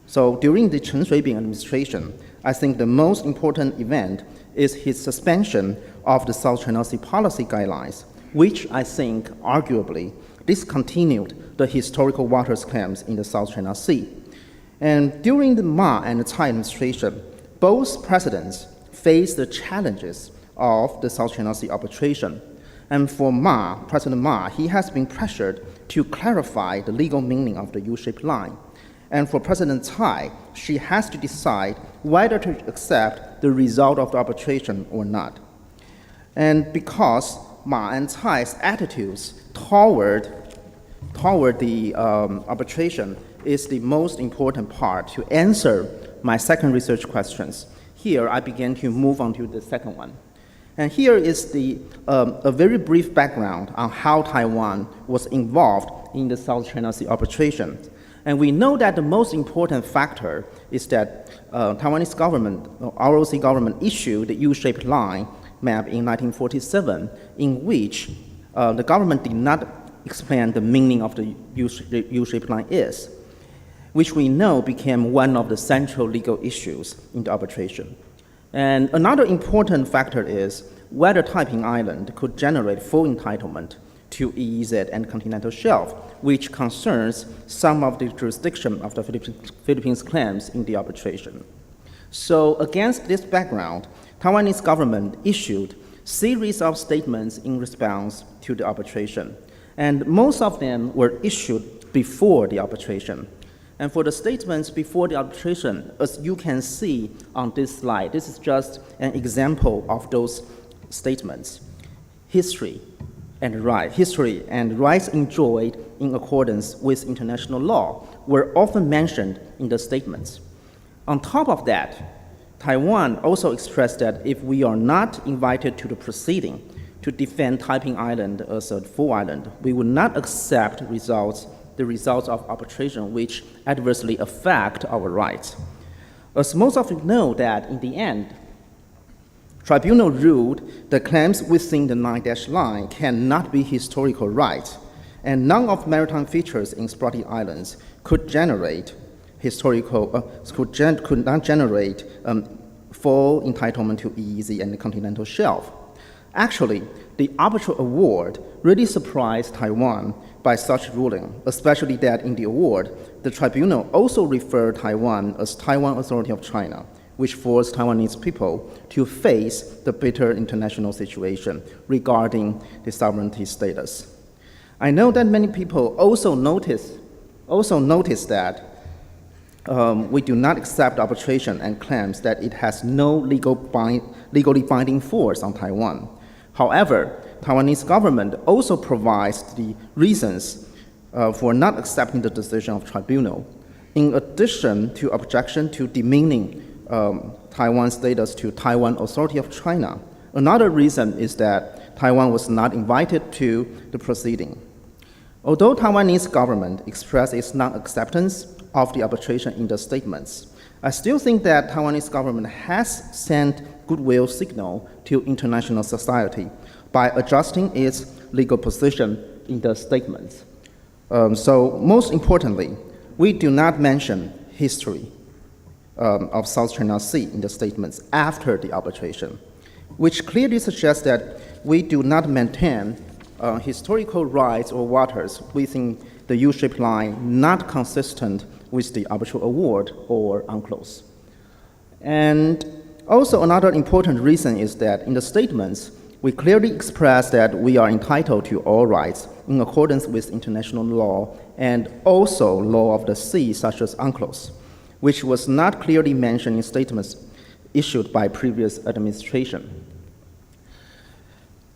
So during the Chen Shui-bian administration, I think the most important event is his suspension of the South China Sea policy guidelines, which I think arguably discontinued the historical waters claims in the South China Sea. And during the Ma and the Tsai administration, both presidents faced the challenges of the South China Sea arbitration. And for Ma, President Ma, he has been pressured to clarify the legal meaning of the U-shaped line. And for President Tsai, she has to decide whether to accept the result of the arbitration or not. And because Ma and Tsai's attitudes toward the arbitration is the most important part to answer my second research questions. Here, I begin to move on to the second one. And here is a very brief background on how Taiwan was involved in the South China Sea arbitration. And we know that the most important factor is that Taiwanese government, ROC government, issued the U-shaped line map in 1947, in which the government did not explain the meaning of the U-shaped line is, which we know became one of the central legal issues in the arbitration. And another important factor is whether Taipei Island could generate full entitlement to EEZ and continental shelf, which concerns some of the jurisdiction of the Philippines claims in the arbitration. So against this background, Taiwanese government issued series of statements in response to the arbitration, and most of them were issued before the arbitration. And for the statements before the arbitration, as you can see on this slide, this is just an example of those statements. History and rights enjoyed in accordance with international law were often mentioned in the statements. On top of that, Taiwan also expressed that if we are not invited to the proceeding to defend Taipei Island as a full island, we would not accept the results of arbitration which adversely affect our rights. As most of you know that in the end, tribunal ruled the claims within the 9-dash line cannot be historical rights, and none of maritime features in Spratly Islands could not generate full entitlement to EEZ and the continental shelf. Actually, the arbitral award really surprised Taiwan by such ruling, especially that in the award, the tribunal also referred Taiwan as Taiwan Authority of China, which forced Taiwanese people to face the bitter international situation regarding the sovereignty status. I know that many people also notice that we do not accept arbitration and claims that it has no legally binding force on Taiwan. However, Taiwanese government also provides the reasons for not accepting the decision of tribunal. In addition to objection to demeaning Taiwan's status to Taiwan Authority of China, another reason is that Taiwan was not invited to the proceeding. Although Taiwanese government expressed its non-acceptance of the arbitration in the statements, I still think that Taiwanese government has sent goodwill signal to international society by adjusting its legal position in the statements. So most importantly, we do not mention history of South China Sea in the statements after the arbitration, which clearly suggests that we do not maintain historical rights or waters within the U-shaped line not consistent with the arbitral award or UNCLOS. And also another important reason is that in the statements, we clearly express that we are entitled to all rights in accordance with international law and also law of the sea, such as UNCLOS, which was not clearly mentioned in statements issued by previous administration.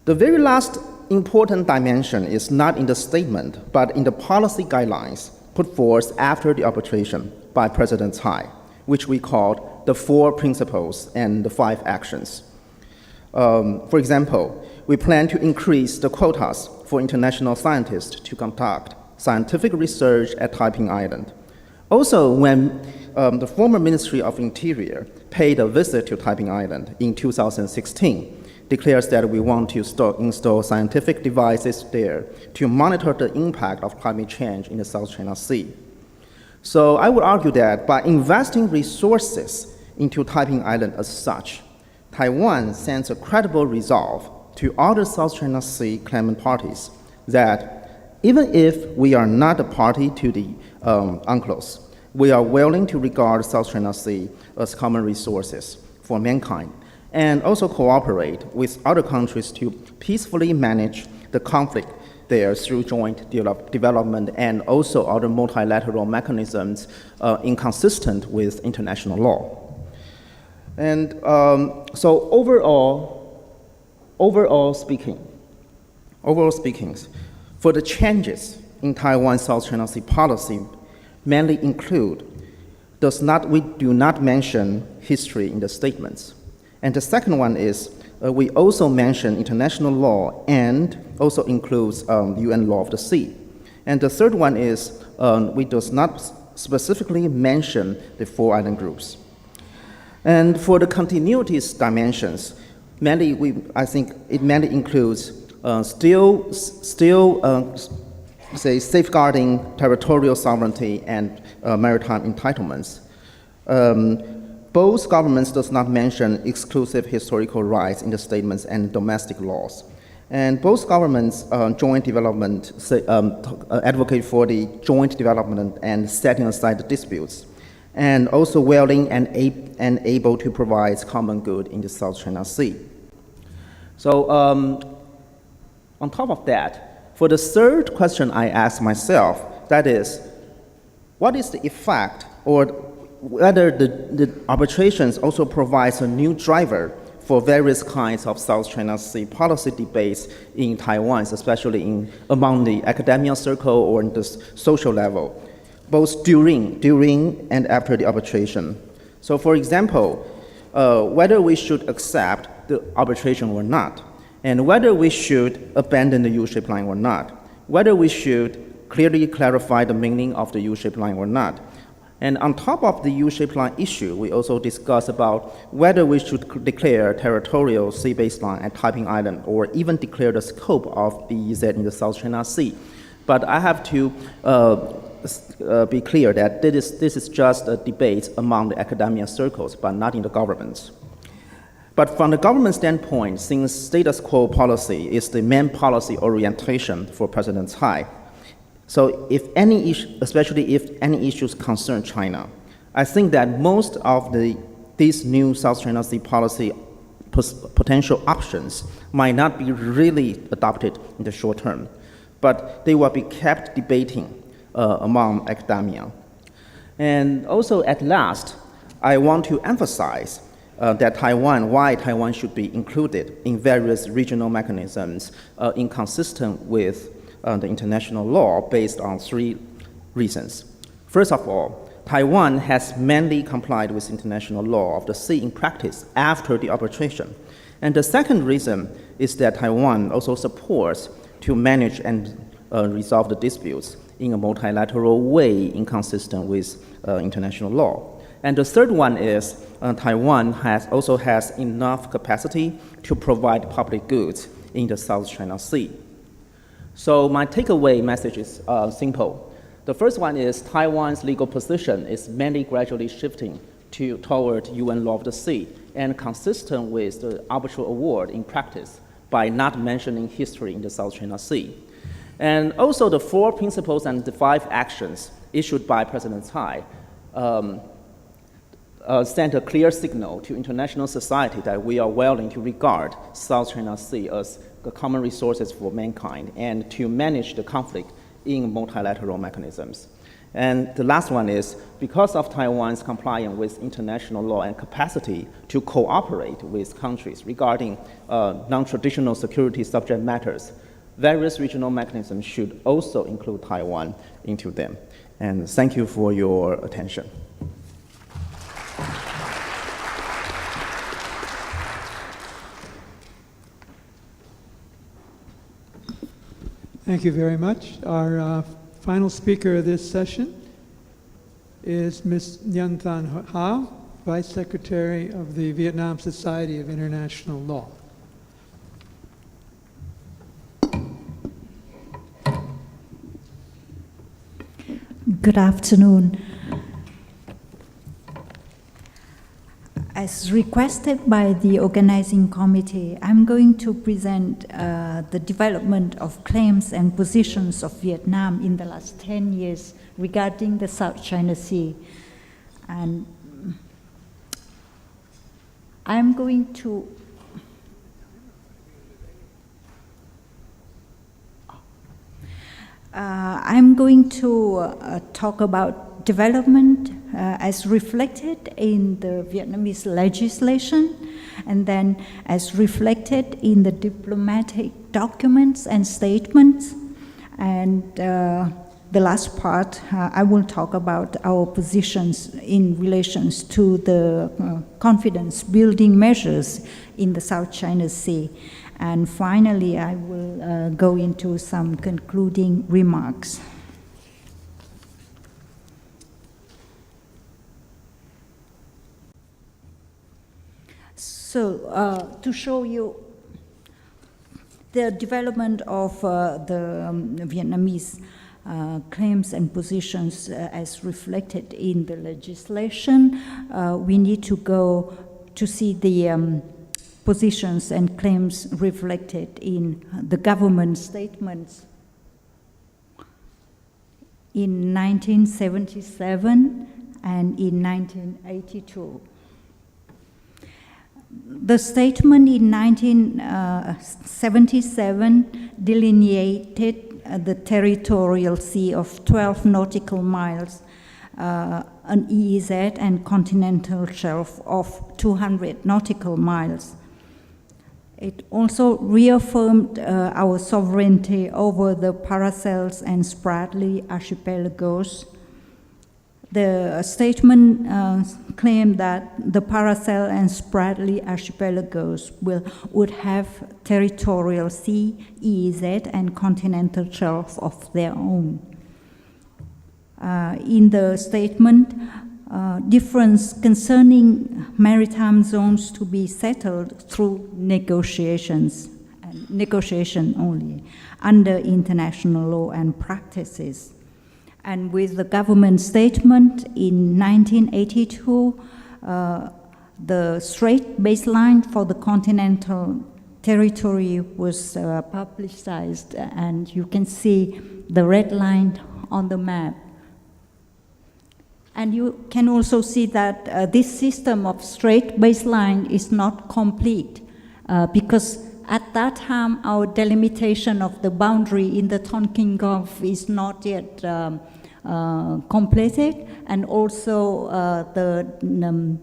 The very last important dimension is not in the statement, but in the policy guidelines put forth after the arbitration by President Tsai, which we called the 4 principles and the 5 actions. For example, we plan to increase the quotas for international scientists to conduct scientific research at Taipei Island. Also, when the former Ministry of Interior paid a visit to Taiping Island in 2016, declares that we want to install scientific devices there to monitor the impact of climate change in the South China Sea. So I would argue that by investing resources into Taiping Island as such, Taiwan sends a credible resolve to other South China Sea claimant parties that even if we are not a party to the UNCLOS, we are willing to regard South China Sea as common resources for mankind, and also cooperate with other countries to peacefully manage the conflict there through joint development and also other multilateral mechanisms inconsistent with international law. And so overall speaking, for the changes in Taiwan's South China Sea policy mainly include, we do not mention history in the statements. And the second one is, we also mention international law and also includes UN law of the sea. And the third one is, we do not specifically mention the 4 island groups. And for the continuities dimensions, I think it mainly includes say safeguarding territorial sovereignty and maritime entitlements. Both governments does not mention exclusive historical rights in the statements and domestic laws. And both governments joint development advocate for the joint development and setting aside the disputes, and also willing and able to provide common good in the South China Sea. So on top of that, for the third question I asked myself, that is, what is the effect, or whether the arbitrations also provides a new driver for various kinds of South China Sea policy debates in Taiwan, especially among the academia circle or in the social level, both during and after the arbitration. So for example, whether we should accept the arbitration or not, and whether we should abandon the U-shaped line or not, whether we should clearly clarify the meaning of the U-shaped line or not. And on top of the U-shaped line issue, we also discuss about whether we should declare territorial sea-based line at Taiping Island or even declare the scope of EEZ in the South China Sea. But I have to be clear that this is just a debate among the academia circles, but not in the governments. But from the government standpoint, since status quo policy is the main policy orientation for President Tsai, so if any issue, especially if any issues concern China, I think that most of these new South China Sea policy potential options might not be really adopted in the short term, but they will be kept debating among academia. And also at last, I want to emphasize why Taiwan should be included in various regional mechanisms inconsistent with the international law based on 3 reasons. First of all, Taiwan has mainly complied with international law of the sea in practice after the arbitration. And the second reason is that Taiwan also supports to manage and resolve the disputes in a multilateral way inconsistent with international law. And the third one is Taiwan also has enough capacity to provide public goods in the South China Sea. So my takeaway message is simple. The first one is Taiwan's legal position is mainly gradually shifting toward UN law of the sea and consistent with the arbitral award in practice by not mentioning history in the South China Sea. And also the 4 principles and the 5 actions issued by President Tsai sent a clear signal to international society that we are willing to regard South China Sea as the common resources for mankind and to manage the conflict in multilateral mechanisms. And the last one is, because of Taiwan's compliance with international law and capacity to cooperate with countries regarding non-traditional security subject matters, various regional mechanisms should also include Taiwan into them. And thank you for your attention. Thank you very much. Our final speaker of this session is Ms. Nguyen Thanh Ha, Vice Secretary of the Vietnam Society of International Law. Good afternoon. As requested by the organizing committee, I'm going to present the development of claims and positions of Vietnam in the last 10 years regarding the South China Sea. And I'm going to talk about development as reflected in the Vietnamese legislation, and then as reflected in the diplomatic documents and statements. And the last part, I will talk about our positions in relations to the confidence building measures in the South China Sea. And finally, I will go into some concluding remarks. So, to show you the development of the Vietnamese claims and positions as reflected in the legislation, we need to go to see the positions and claims reflected in the government statements in 1977 and in 1982. The statement in 1977 delineated the territorial sea of 12 nautical miles, an EEZ and continental shelf of 200 nautical miles. It also reaffirmed our sovereignty over the Paracels and Spratly archipelagos. The statement claimed that the Paracel and Spratly archipelagos would have territorial sea, EEZ, and continental shelf of their own. In the statement, difference concerning maritime zones to be settled through negotiation only, under international law and practices. And with the government statement in 1982, the Straits baseline for the continental territory was publicized, and you can see the red line on the map. And you can also see that this system of Strait baseline is not complete because at that time our delimitation of the boundary in the Tonkin Gulf is not yet completed, and also the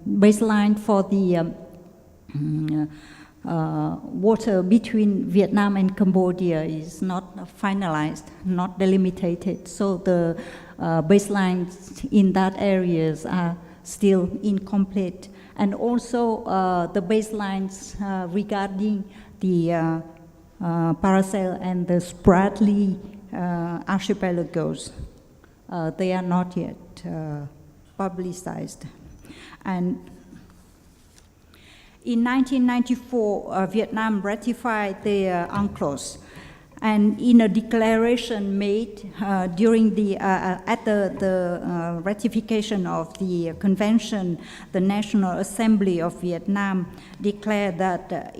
baseline for the water between Vietnam and Cambodia is not finalized, not delimited. So the baselines in that areas are still incomplete. And also the baselines regarding the Paracel and the Spratly archipelagos, they are not yet publicized. And in 1994, Vietnam ratified the UNCLOS, and in a declaration made during the at the ratification of the convention, the National Assembly of Vietnam declared that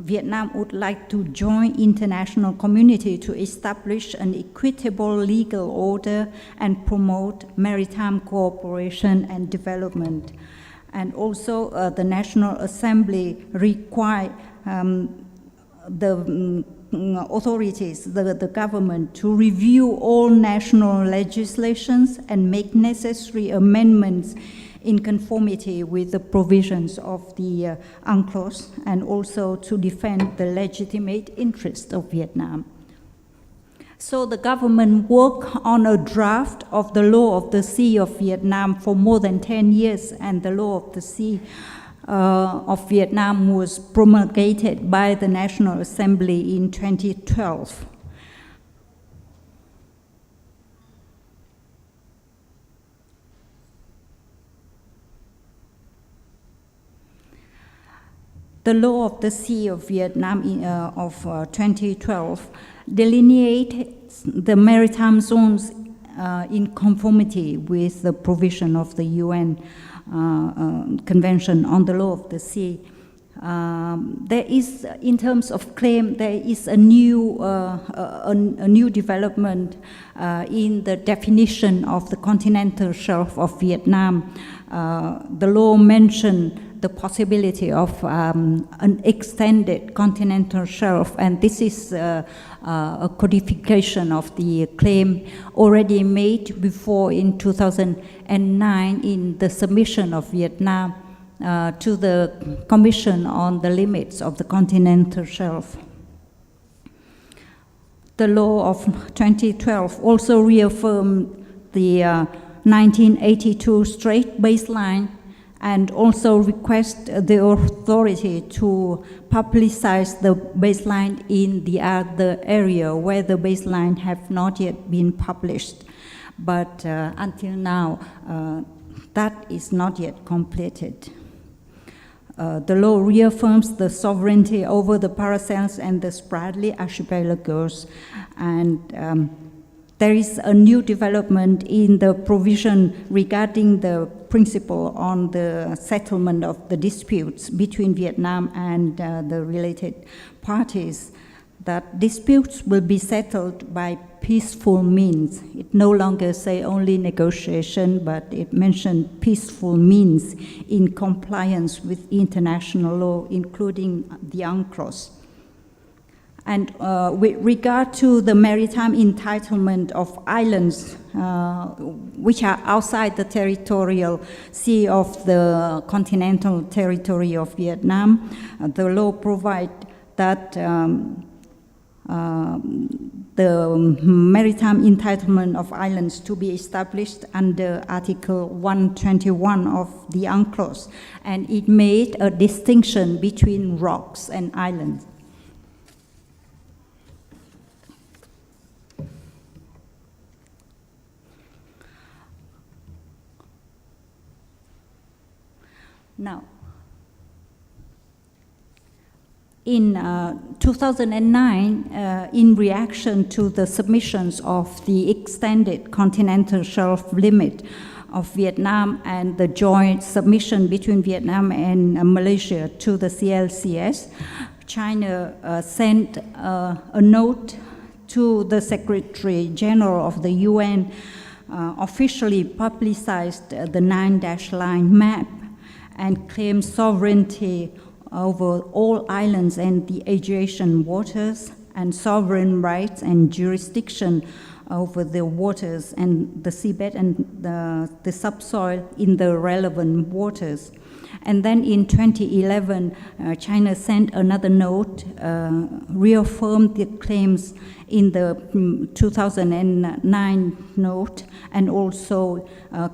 Vietnam would like to join international community to establish an equitable legal order and promote maritime cooperation and development. And also the National Assembly required the authorities, the government, to review all national legislations and make necessary amendments in conformity with the provisions of the UNCLOS, and also to defend the legitimate interests of Vietnam. So the government worked on a draft of the Law of the Sea of Vietnam for more than 10 years, and the Law of the Sea of Vietnam was promulgated by the National Assembly in 2012. The law of the sea of Vietnam of 2012 delineates the maritime zones in conformity with the provision of the UN Convention on the Law of the Sea. There is, in terms of claim, there is a new development in the definition of the continental shelf of Vietnam. The law mentioned the possibility of an extended continental shelf, and this is a codification of the claim already made before in 2009 in the submission of Vietnam to the Commission on the Limits of the Continental Shelf. The law of 2012 also reaffirmed the 1982 Straits baseline and also request the authority to publicize the baseline in the other area where the baseline have not yet been published. But until now, that is not yet completed. The law reaffirms the sovereignty over the Paracels and the Spratly archipelagos, and there is a new development in the provision regarding the principle on the settlement of the disputes between Vietnam and the related parties, that disputes will be settled by peaceful means. It no longer say only negotiation, but it mentioned peaceful means in compliance with international law, including the UNCLOS. And with regard to the maritime entitlement of islands, which are outside the territorial sea of the continental territory of Vietnam, the law provides that the maritime entitlement of islands to be established under Article 121 of the UNCLOS, and it made a distinction between rocks and islands. Now, in 2009, in reaction to the submissions of the extended continental shelf limit of Vietnam and the joint submission between Vietnam and Malaysia to the CLCS, China sent a note to the Secretary General of the UN, officially publicized the 9-line map and claimed sovereignty over all islands and the adjacent waters, and sovereign rights and jurisdiction over the waters and the seabed and the subsoil in the relevant waters. And then in 2011, China sent another note, reaffirmed the claims in the 2009 note, and also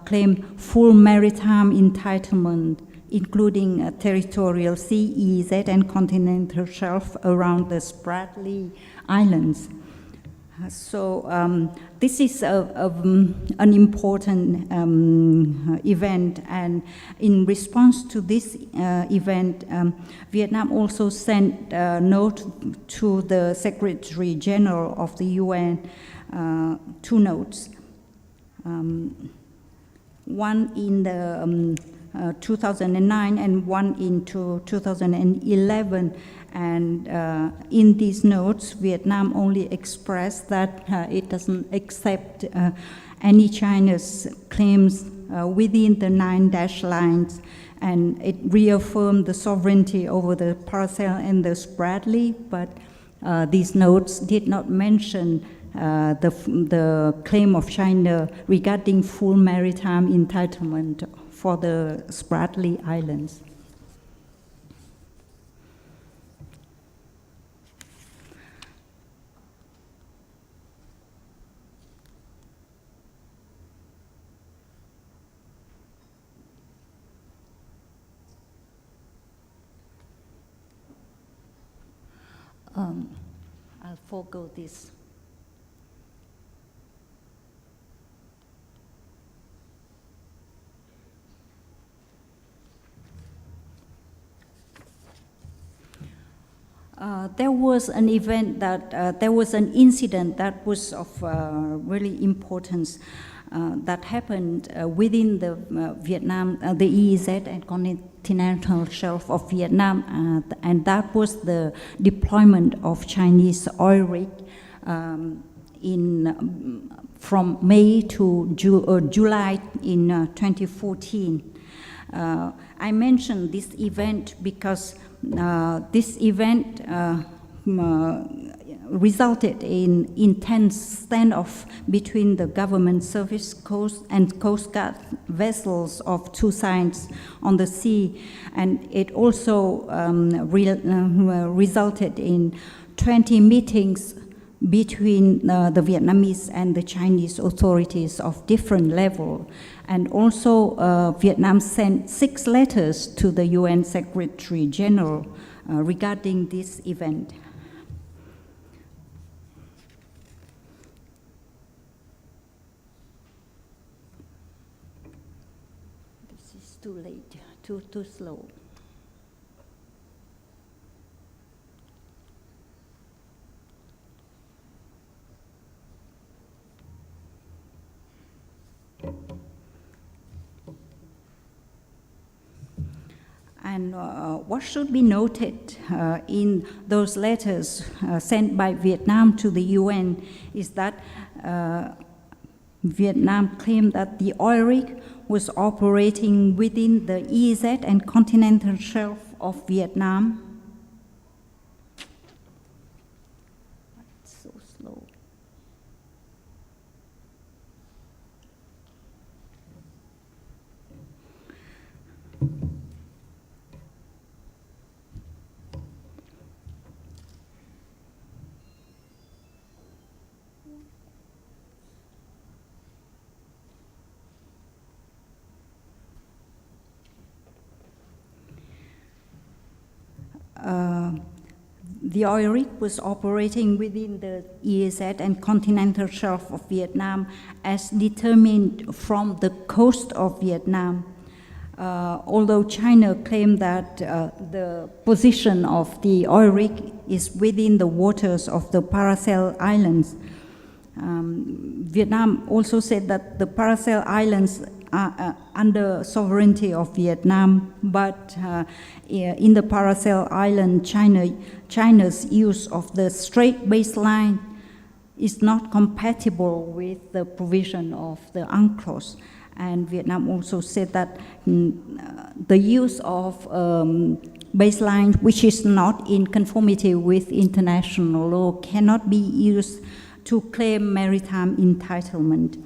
claimed full maritime entitlement, including territorial sea, EEZ, and continental shelf around the Spratly Islands. So this is an important event, and in response to this event, Vietnam also sent a note to the Secretary General of the UN, 2 notes. One in the 2009 and one into 2011, and in these notes, Vietnam only expressed that it doesn't accept any China's claims within the 9-lines, and it reaffirmed the sovereignty over the Paracel and the Spratly, but these notes did not mention the claim of China regarding full maritime entitlement for the Spratly Islands. I'll forego this. There was an event there was an incident that was of really importance that happened within the Vietnam, the EEZ and continental shelf of Vietnam, and that was the deployment of Chinese oil rig from May to July in 2014. I mentioned this event because this event resulted in intense standoff between the government service coast and Coast Guard vessels of two sides on the sea, and it also resulted in 20 meetings between the Vietnamese and the Chinese authorities of different level. And also Vietnam sent 6 letters to the UN Secretary General regarding this event. This is too late, too slow. And what should be noted in those letters sent by Vietnam to the UN is that Vietnam claimed that the oil rig was operating within the EEZ and continental shelf of Vietnam. It's so slow. The oil rig was operating within the EEZ and continental shelf of Vietnam as determined from the coast of Vietnam. Although China claimed that the position of the oil rig is within the waters of the Paracel Islands, Vietnam also said that the Paracel Islands are under sovereignty of Vietnam, but in the Paracel Island, China's use of the Strait baseline is not compatible with the provision of the UNCLOS. And Vietnam also said that the use of baseline, which is not in conformity with international law, cannot be used to claim maritime entitlement.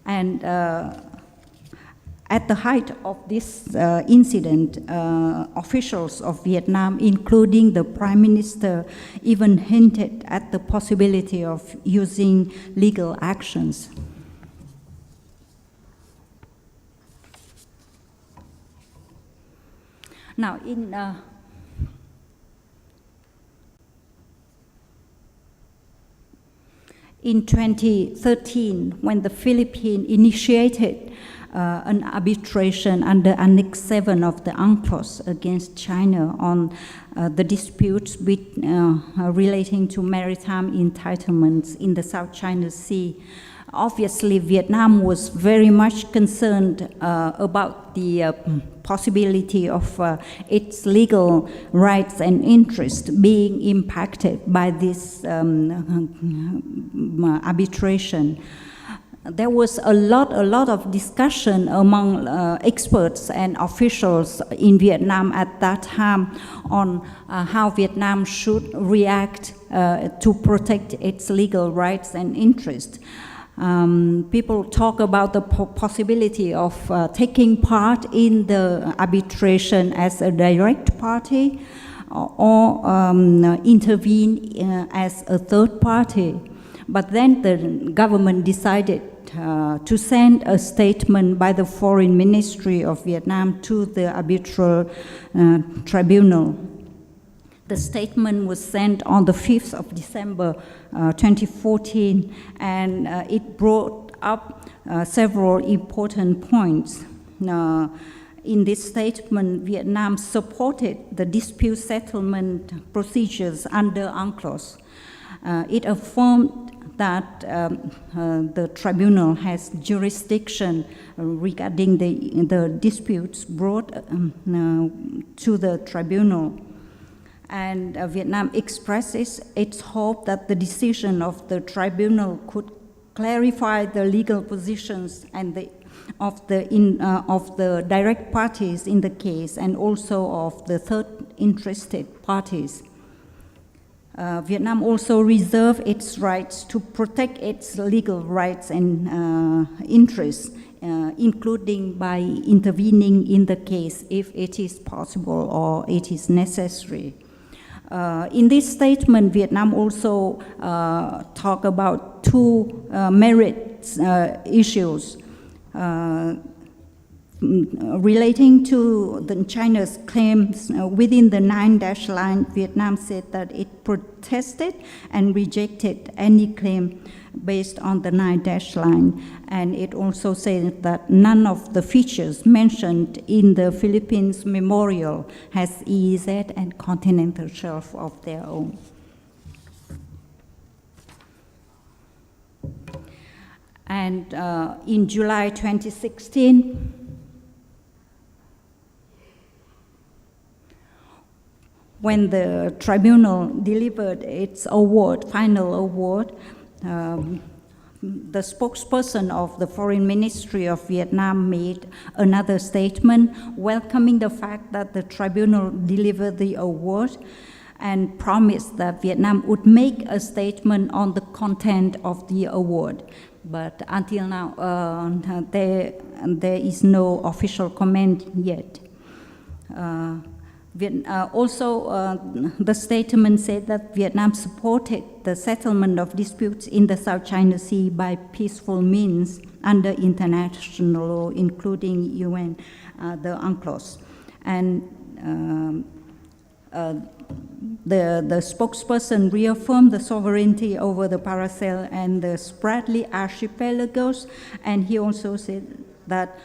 And at the height of this incident, officials of Vietnam, including the Prime Minister, even hinted at the possibility of using legal actions. Now, in 2013, when the Philippines initiated an arbitration under Annex 7 of the UNCLOS against China on the disputes relating to maritime entitlements in the South China Sea. Obviously, Vietnam was very much concerned about the possibility of its legal rights and interests being impacted by this arbitration. There was a lot of discussion among experts and officials in Vietnam at that time on how Vietnam should react to protect its legal rights and interests. People talk about the possibility of taking part in the arbitration as a direct party or intervene as a third party. But then the government decided to send a statement by the Foreign Ministry of Vietnam to the arbitral tribunal. The statement was sent on the 5th of December 2014, and it brought up several important points. in this statement, Vietnam supported the dispute settlement procedures under UNCLOS. It affirmed that the tribunal has jurisdiction regarding the disputes brought to the tribunal. And Vietnam expresses its hope that the decision of the tribunal could clarify the legal positions and of the direct parties in the case and also of the third interested parties. Vietnam also reserved its rights to protect its legal rights and interests, including by intervening in the case if it is possible or it is necessary. In this statement, Vietnam also talked about two merit issues relating to China's claims within the 9-dash line. Vietnam said that it protested and rejected any claim based on the 9-dash line, and it also said that none of the features mentioned in the Philippines memorial has EEZ and continental shelf of their own. And in July 2016, when the tribunal delivered its award, final award, the spokesperson of the Foreign Ministry of Vietnam made another statement welcoming the fact that the tribunal delivered the award and promised that Vietnam would make a statement on the content of the award. But until now, there is no official comment yet. The statement said that Vietnam supported the settlement of disputes in the South China Sea by peaceful means under international law, including UN, the UNCLOS. And the spokesperson reaffirmed the sovereignty over the Paracel and the Spratly archipelagos, and he also said that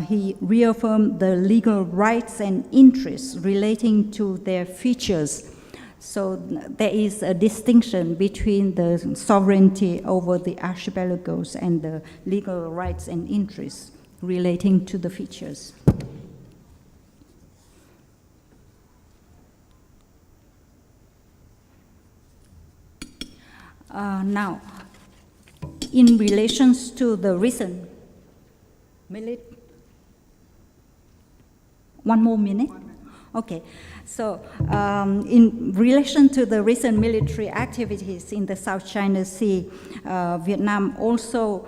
he reaffirmed the legal rights and interests relating to their features. So there is a distinction between the sovereignty over the archipelagos and the legal rights and interests relating to the features. Now, in relations to the recent one more minute? Okay. So in relation to the recent military activities in the South China Sea, Vietnam also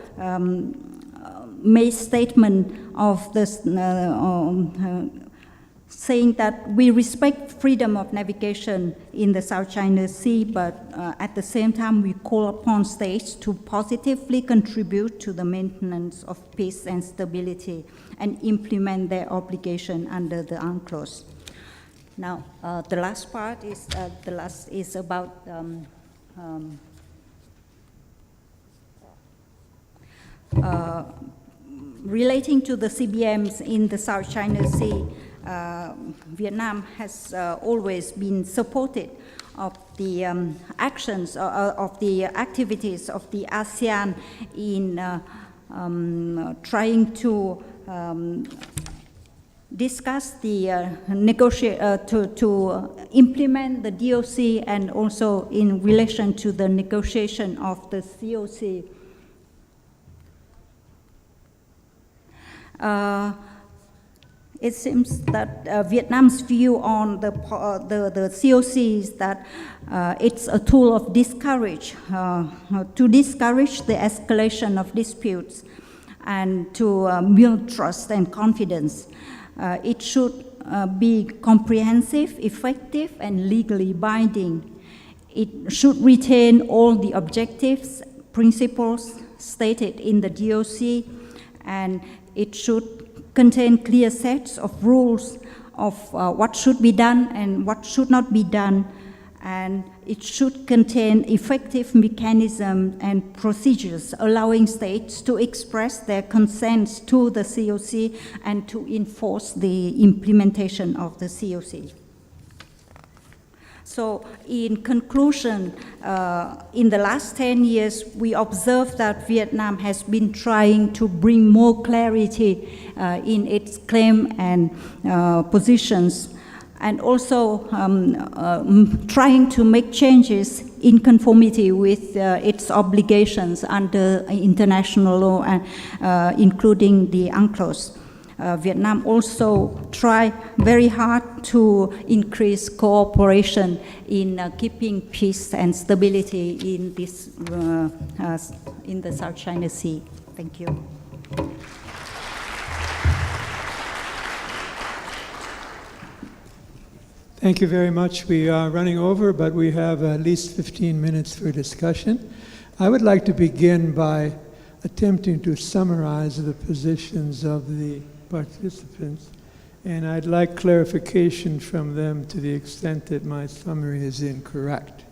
made statement of this, saying that we respect freedom of navigation in the South China Sea, but at the same time we call upon states to positively contribute to the maintenance of peace and stability and implement their obligation under the UNCLOS. Now, the last part is about relating to the CBMs in the South China Sea. Vietnam has always been supportive of the actions of the activities of the ASEAN in trying to discuss the to implement the DOC, and also in relation to the negotiation of the COC. It seems that Vietnam's view on the COC is that it's a tool of discourage, to discourage the escalation of disputes and to build trust and confidence. It should be comprehensive, effective, and legally binding. It should retain all the objectives, principles stated in the DOC, and it should contain clear sets of rules of what should be done and what should not be done, and it should contain effective mechanisms and procedures allowing states to express their consent to the COC and to enforce the implementation of the COC. So in conclusion, in the last 10 years, we observed that Vietnam has been trying to bring more clarity in its claim and positions, and also trying to make changes in conformity with its obligations under international law, and including the UNCLOS. Vietnam also tried very hard to increase cooperation in keeping peace and stability in this in the South China Sea. Thank you. Thank you very much. We are running over, but we have at least 15 minutes for discussion. I would like to begin by attempting to summarize the positions of the participants, and I'd like clarification from them to the extent that my summary is incorrect.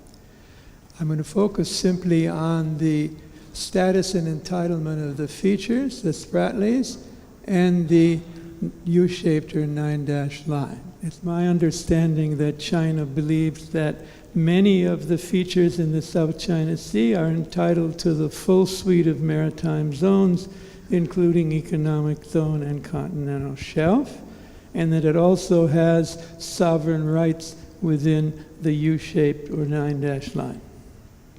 I'm going to focus simply on the status and entitlement of the features, the Spratlys, and the U-shaped or 9-dash line. It's my understanding that China believes that many of the features in the South China Sea are entitled to the full suite of maritime zones, including economic zone and continental shelf, and that it also has sovereign rights within the U-shaped or 9-dash line,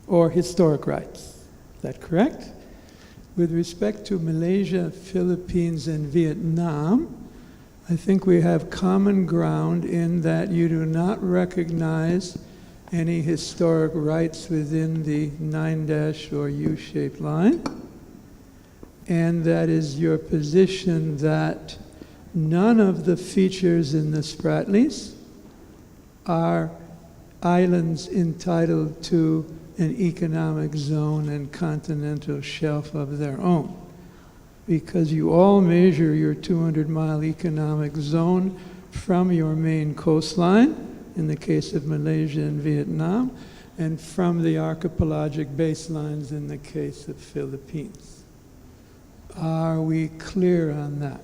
or historic rights. Is that correct? With respect to Malaysia, Philippines, and Vietnam, I think we have common ground in that you do not recognize any historic rights within the 9-dash or U-shaped line. And that is your position that none of the features in the Spratlys are islands entitled to an economic zone and continental shelf of their own, because you all measure your 200-mile economic zone from your main coastline, in the case of Malaysia and Vietnam, and from the archipelagic baselines in the case of Philippines. Are we clear on that?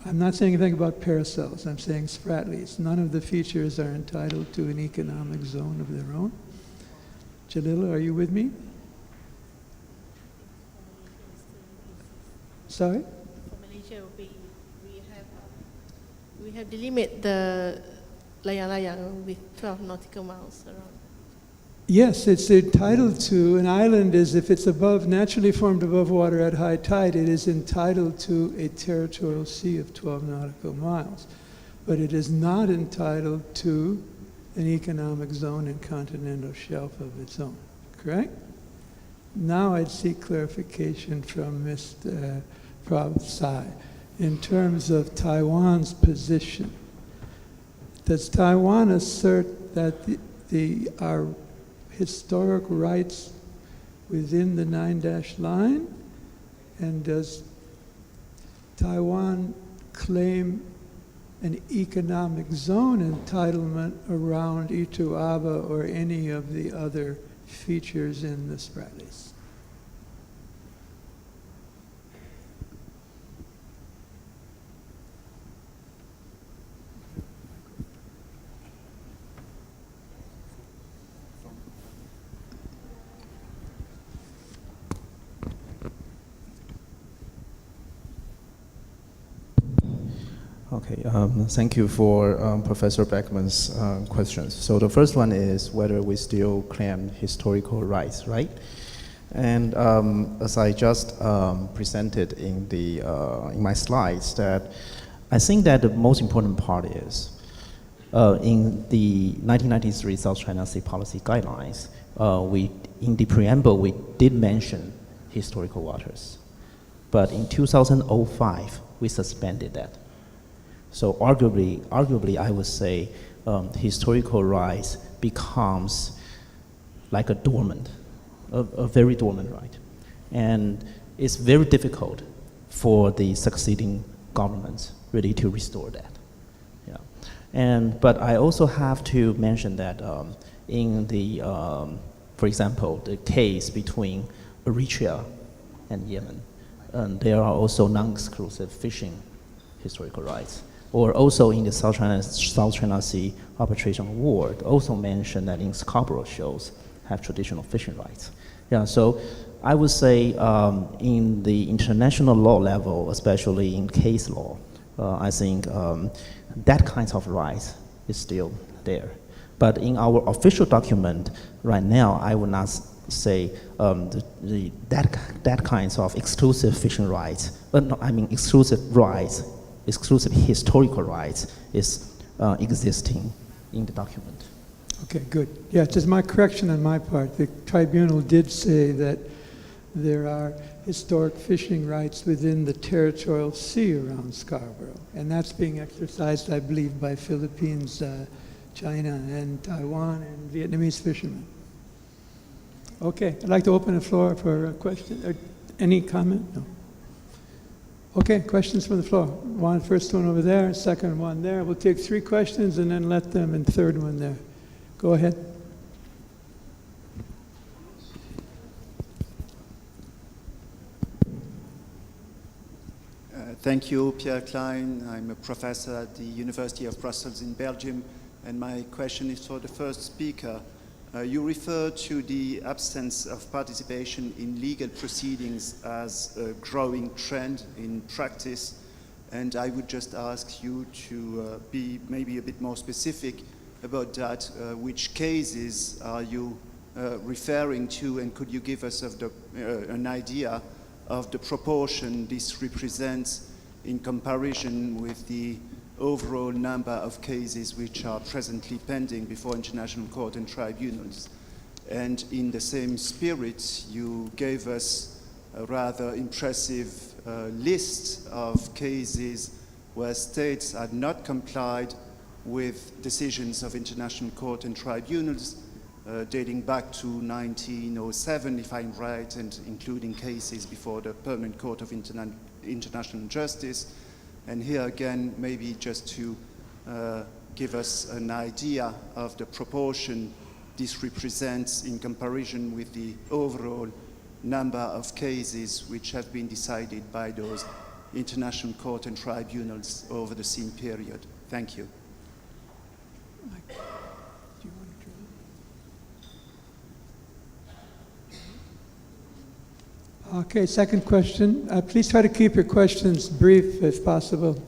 I'm not saying anything about paracels, I'm saying Spratlys. None of the features are entitled to an economic zone of their own. Jalila, are you with me? Sorry? For Malaysia, we have delimit the layang-layang with 12 nautical miles around. Yes, it's entitled to, an island is, if it's above, naturally formed above water at high tide, it is entitled to a territorial sea of 12 nautical miles. But it is not entitled to an economic zone and continental shelf of its own, correct? Now I'd seek clarification from Mr. Prof. Tsai in terms of Taiwan's position. Does Taiwan assert that our historic rights within the 9-dash line? And does Taiwan claim an economic zone entitlement around Ituaba or any of the other features in the Spratlys? Okay, thank you for Professor Beckman's questions. So the first one is whether we still claim historical rights, right? And as I just presented in my slides, that I think that the most important part is in the 1993 South China Sea Policy Guidelines, in the preamble we did mention historical waters, but in 2005 we suspended that. So arguably, I would say historical rights becomes like a dormant, a very dormant right. And it's very difficult for the succeeding governments really to restore that. Yeah. But I also have to mention that in the, for example, the case between Eritrea and Yemen. And there are also non-exclusive fishing historical rights. Or also in the South China Sea arbitration award, also mentioned that in Scarborough shoals have traditional fishing rights. Yeah, so I would say in the international law level, especially in case law, I think that kind of right is still there. But in our official document right now, I would not say that kinds of exclusive fishing rights, exclusive rights, exclusive historical rights is existing in the document. Okay, good. Yeah, just my correction on my part. The tribunal did say that there are historic fishing rights within the territorial sea around Scarborough, and that's being exercised, I believe, by Philippines, China, and Taiwan, and Vietnamese fishermen. Okay, I'd like to open the floor for a question. Any comment? No. Okay, questions from the floor. First one over there, second one there. We'll take 3 questions and then let them, and third one there. Go ahead. Thank you, Pierre Klein. I'm a professor at the University of Brussels in Belgium, and my question is for the first speaker. You refer to the absence of participation in legal proceedings as a growing trend in practice, and I would just ask you to be maybe a bit more specific about that. Which cases are you referring to, and could you give us an idea of the proportion this represents in comparison with the overall number of cases which are presently pending before international court and tribunals? And in the same spirit, you gave us a rather impressive list of cases where states had not complied with decisions of international court and tribunals dating back to 1907, if I'm right, and including cases before the Permanent Court of International Justice. And here again, maybe just to give us an idea of the proportion this represents in comparison with the overall number of cases which have been decided by those international court and tribunals over the same period. Thank you. Okay, second question. Please try to keep your questions brief if possible.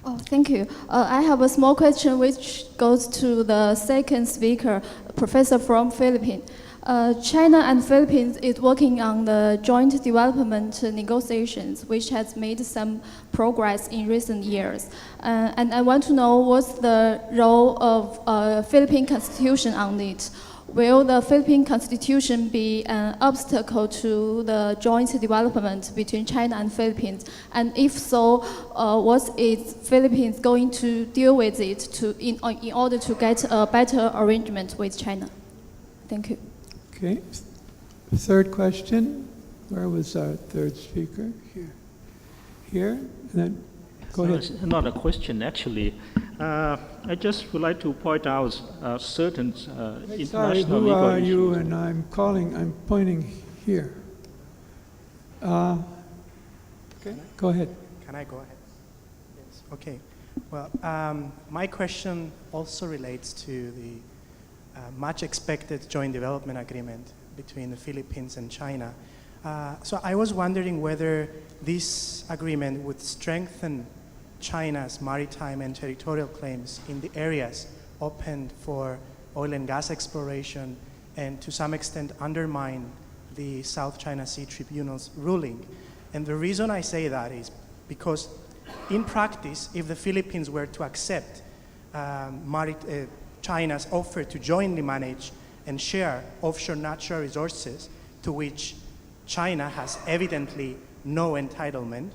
Oh, thank you. I have a small question which goes to the second speaker, professor from Philippines. China and Philippines is working on the joint development negotiations, which has made some progress in recent years. And I want to know what's the role of Philippine Constitution on it. Will the Philippine Constitution be an obstacle to the joint development between China and Philippines? And if so, what is Philippines going to deal with it in order to get a better arrangement with China? Thank you. Okay. Third question. Where was our third speaker? Here. Here. And then go ahead. It's not a question, actually. I just would like to point out certain international Sorry, who legal are issues. you? And I'm pointing here. Okay, go ahead. Can I go ahead? Yes. Okay. Well, my question also relates to the much expected joint development agreement between the Philippines and China. So I was wondering whether this agreement would strengthen China's maritime and territorial claims in the areas opened for oil and gas exploration, and to some extent undermine the South China Sea Tribunal's ruling. And the reason I say that is because in practice, if the Philippines were to accept China's offer to jointly manage and share offshore natural resources to which China has evidently no entitlement,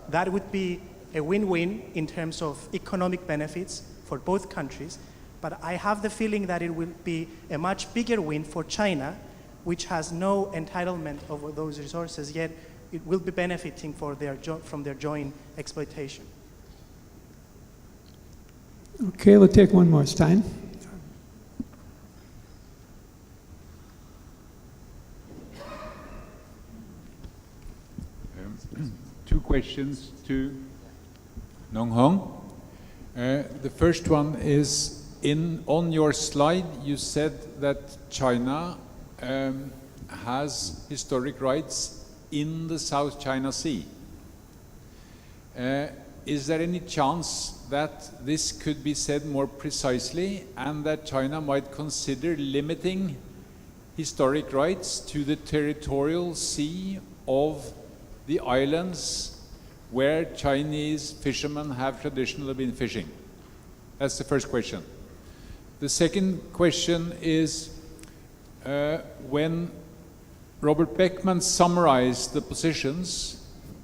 that would be a win-win in terms of economic benefits for both countries, but I have the feeling that it will be a much bigger win for China, which has no entitlement over those resources, yet it will be benefiting from their joint exploitation. Okay, we'll take one more. Stein. Two questions to Nong Hong. The first one is, on your slide you said that China has historic rights in the South China Sea. Is there any chance that this could be said more precisely and that China might consider limiting historic rights to the territorial sea of the islands where Chinese fishermen have traditionally been fishing? That's the first question. The second question is, when Robert Beckman summarized the positions,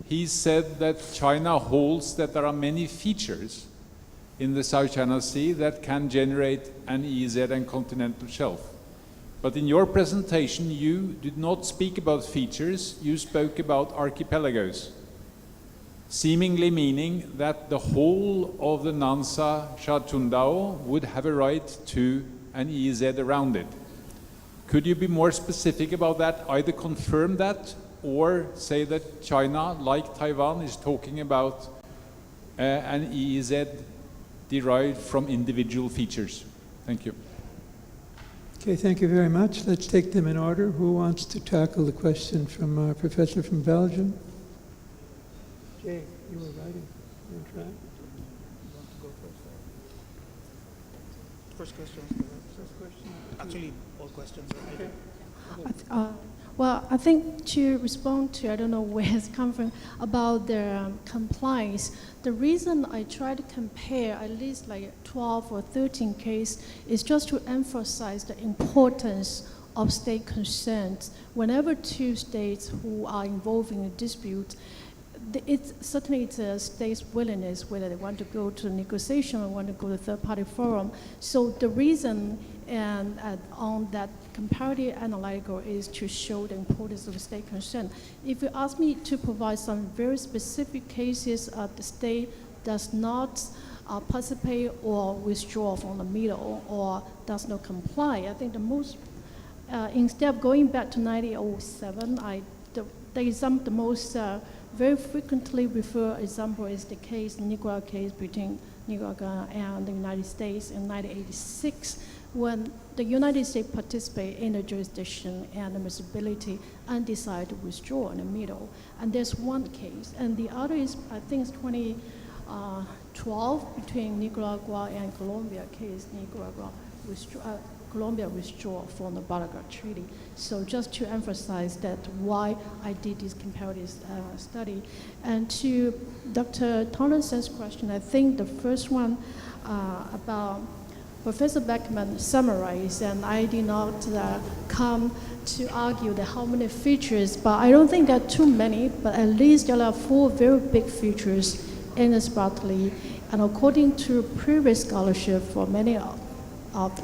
he said that China holds that there are many features in the South China Sea that can generate an EEZ and continental shelf. But in your presentation, you did not speak about features, you spoke about archipelagos, seemingly meaning that the whole of the Nansa Shatundao would have a right to an EEZ around it. Could you be more specific about that, either confirm that or say that China, like Taiwan, is talking about an EEZ derived from individual features? Thank you. Okay, thank you very much. Let's take them in order. Who wants to tackle the question from our professor from Belgium? Jay, you were writing. You want to try? You want to go first? First question. First question. Actually, all questions are Okay. Well, I think to respond to, I don't know where it's come from, about the compliance, the reason I try to compare at least like 12 or 13 cases is just to emphasize the importance of state consent. Whenever two states who are involved in a dispute, it's certainly it's a state's willingness whether they want to go to negotiation or want to go to third-party forum. So the reason and on that comparative analytical is to show the importance of state consent. If you ask me to provide some very specific cases, the state does not participate or withdraw from the middle or does not comply, I think the most, instead of going back to 1907, the most very frequently referred example is the case, Nicaragua case between Nicaragua and the United States in 1986, when the United States participated in the jurisdiction and admissibility and decided to withdraw in the middle. And there's one case. And the other is, I think it's 2012 between Nicaragua and Colombia case, Colombia withdraw from the Batongbacal Treaty. So just to emphasize that why I did this comparative study. And to Dr. Tomlinson's question, I think the first one about Professor Beckman summarized, and I did not come to argue that how many features, but I don't think there are too many, but at least there are 4 very big features in this Bartley. And according to previous scholarship for many of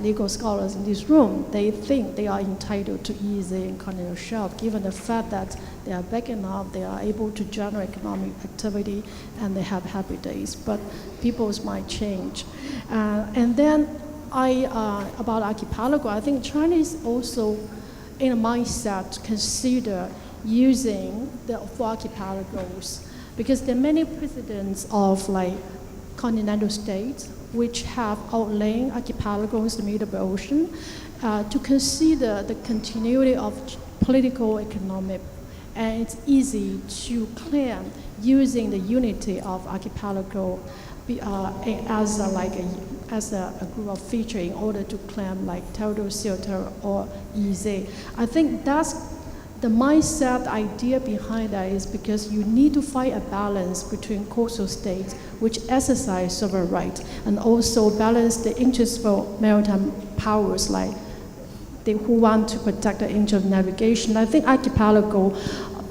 legal scholars in this room, they think they are entitled to EEZ and continental shelf, given the fact that they are big enough, they are able to generate economic activity, and they have happy days. But people's mind change. And then about archipelago, I think China is also in a mindset to consider using the 4 archipelagos, because there are many precedents of like continental states which have outlying archipelagos in the middle of the ocean, to consider the continuity of political, economic, and it's easy to claim using the unity of archipelago as a group of feature in order to claim like territorial shelter or EEZ. I think that's the mindset idea behind that is because you need to find a balance between coastal states which exercise sovereign rights and also balance the interests for maritime powers like who want to protect the interest of navigation. I think archipelago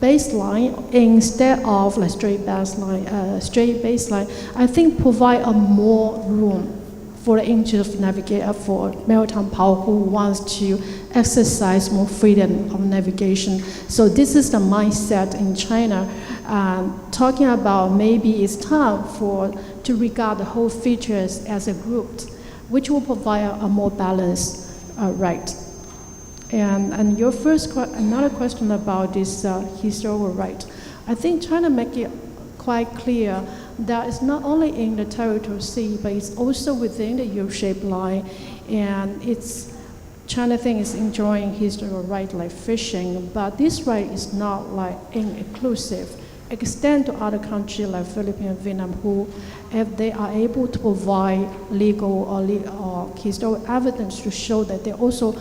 baseline instead of like straight baseline, I think provide a more room for the interest of navigator for maritime power who wants to exercise more freedom of navigation. So this is the mindset in China. Talking about maybe it's time for to regard the whole features as a group, which will provide a more balanced right. And your another question about this historical right. I think China make it quite clear that it's not only in the territorial sea, but it's also within the U-shaped line, and China thinks is enjoying historical right like fishing, but this right is not like inclusive. Extend to other countries like Philippines and Vietnam, who, if they are able to provide legal or historical evidence to show that they also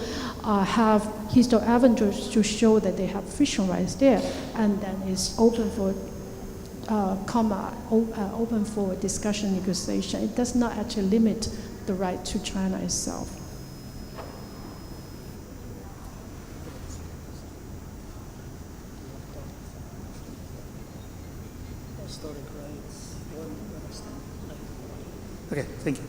have historical evidence to show that they have fishing rights there, and then it's open for open for discussion, negotiation. It does not actually limit the right to China itself. Okay, thank you.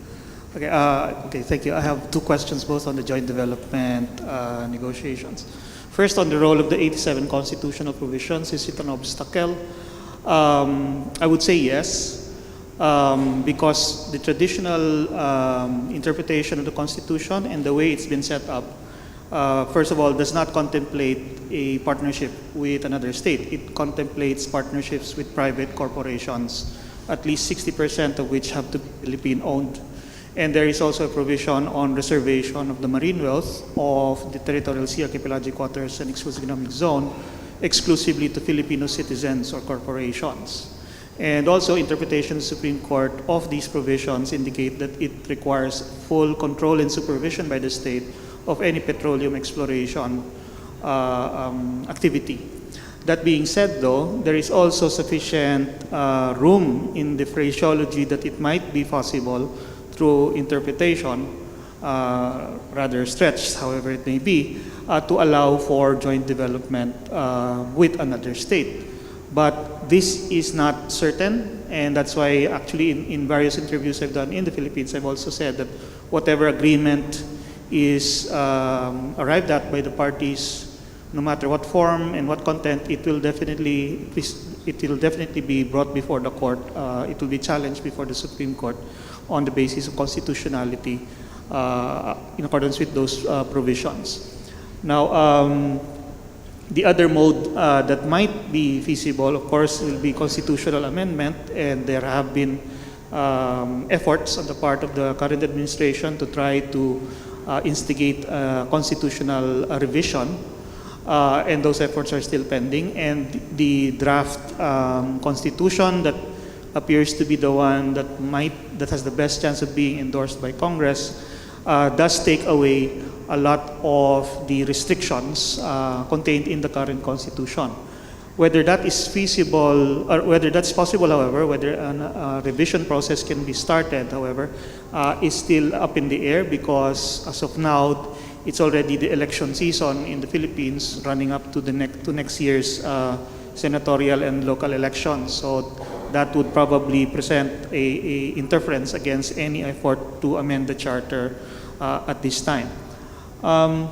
Okay, thank you. I have two questions, both on the joint development negotiations. First, on the role of the 87 constitutional provisions, is it an obstacle? I would say yes, because the traditional interpretation of the Constitution and the way it's been set up, first of all, does not contemplate a partnership with another state. It contemplates partnerships with private corporations, at least 60% of which have to be Philippine-owned. And there is also a provision on reservation of the marine wealth of the territorial sea, archipelagic waters, and exclusive economic zone exclusively to Filipino citizens or corporations. And also interpretation of the Supreme Court of these provisions indicate that it requires full control and supervision by the state of any petroleum exploration activity. That being said, though, there is also sufficient room in the phraseology that it might be possible through interpretation, rather stretched, however it may be, to allow for joint development with another state. But this is not certain, and that's why actually in various interviews I've done in the Philippines, I've also said that whatever agreement is arrived at by the parties, no matter what form and what content, it will definitely be brought before the court. It will be challenged before the Supreme Court on the basis of constitutionality in accordance with those provisions. Now, the other mode that might be feasible, of course, will be constitutional amendment, and there have been efforts on the part of the current administration to try to instigate constitutional revision. And those efforts are still pending. And the draft constitution that appears to be the one that has the best chance of being endorsed by Congress does take away a lot of the restrictions contained in the current constitution. Whether that is feasible or whether that's possible, however, whether a revision process can be started, however, is still up in the air, because as of now, it's already the election season in the Philippines, running up to next year's senatorial and local elections. So that would probably present a interference against any effort to amend the charter at this time. On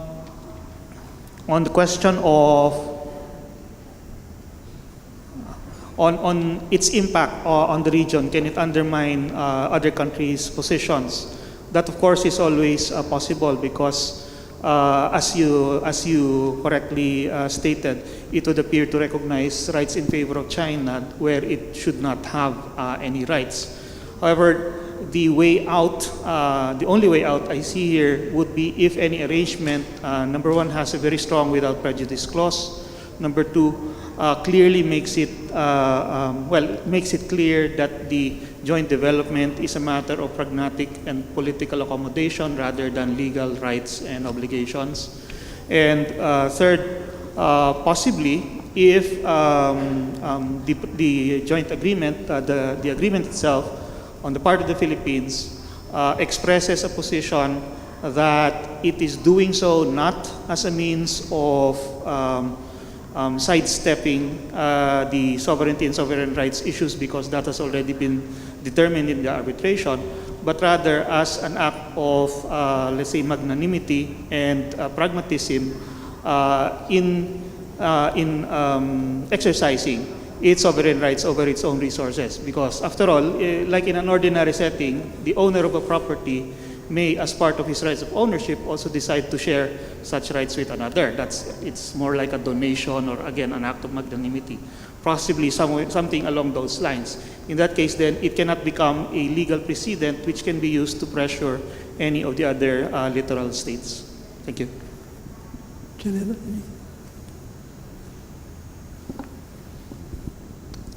the question of on its impact on the region, can it undermine other countries' positions? That, of course, is always possible, because as you correctly stated, it would appear to recognize rights in favor of China where it should not have any rights. However, the way out, the only way out I see here would be if any arrangement, number one, has a very strong without prejudice clause. Number two, clearly makes it makes it clear that the joint development is a matter of pragmatic and political accommodation rather than legal rights and obligations. And third, possibly if the joint agreement, the agreement itself on the part of the Philippines expresses a position that it is doing so not as a means of sidestepping the sovereignty and sovereign rights issues, because that has already been determined in the arbitration, but rather as an act of, let's say, magnanimity and pragmatism in exercising its sovereign rights over its own resources. Because after all, like in an ordinary setting, the owner of a property may, as part of his rights of ownership, also decide to share such rights with another. It's more like a donation or, again, an act of magnanimity, possibly something along those lines. In that case, then, it cannot become a legal precedent which can be used to pressure any of the other littoral states. Thank you. Jalila?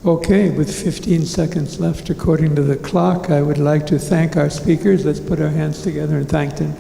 Okay, with 15 seconds left according to the clock, I would like to thank our speakers. Let's put our hands together and thank them.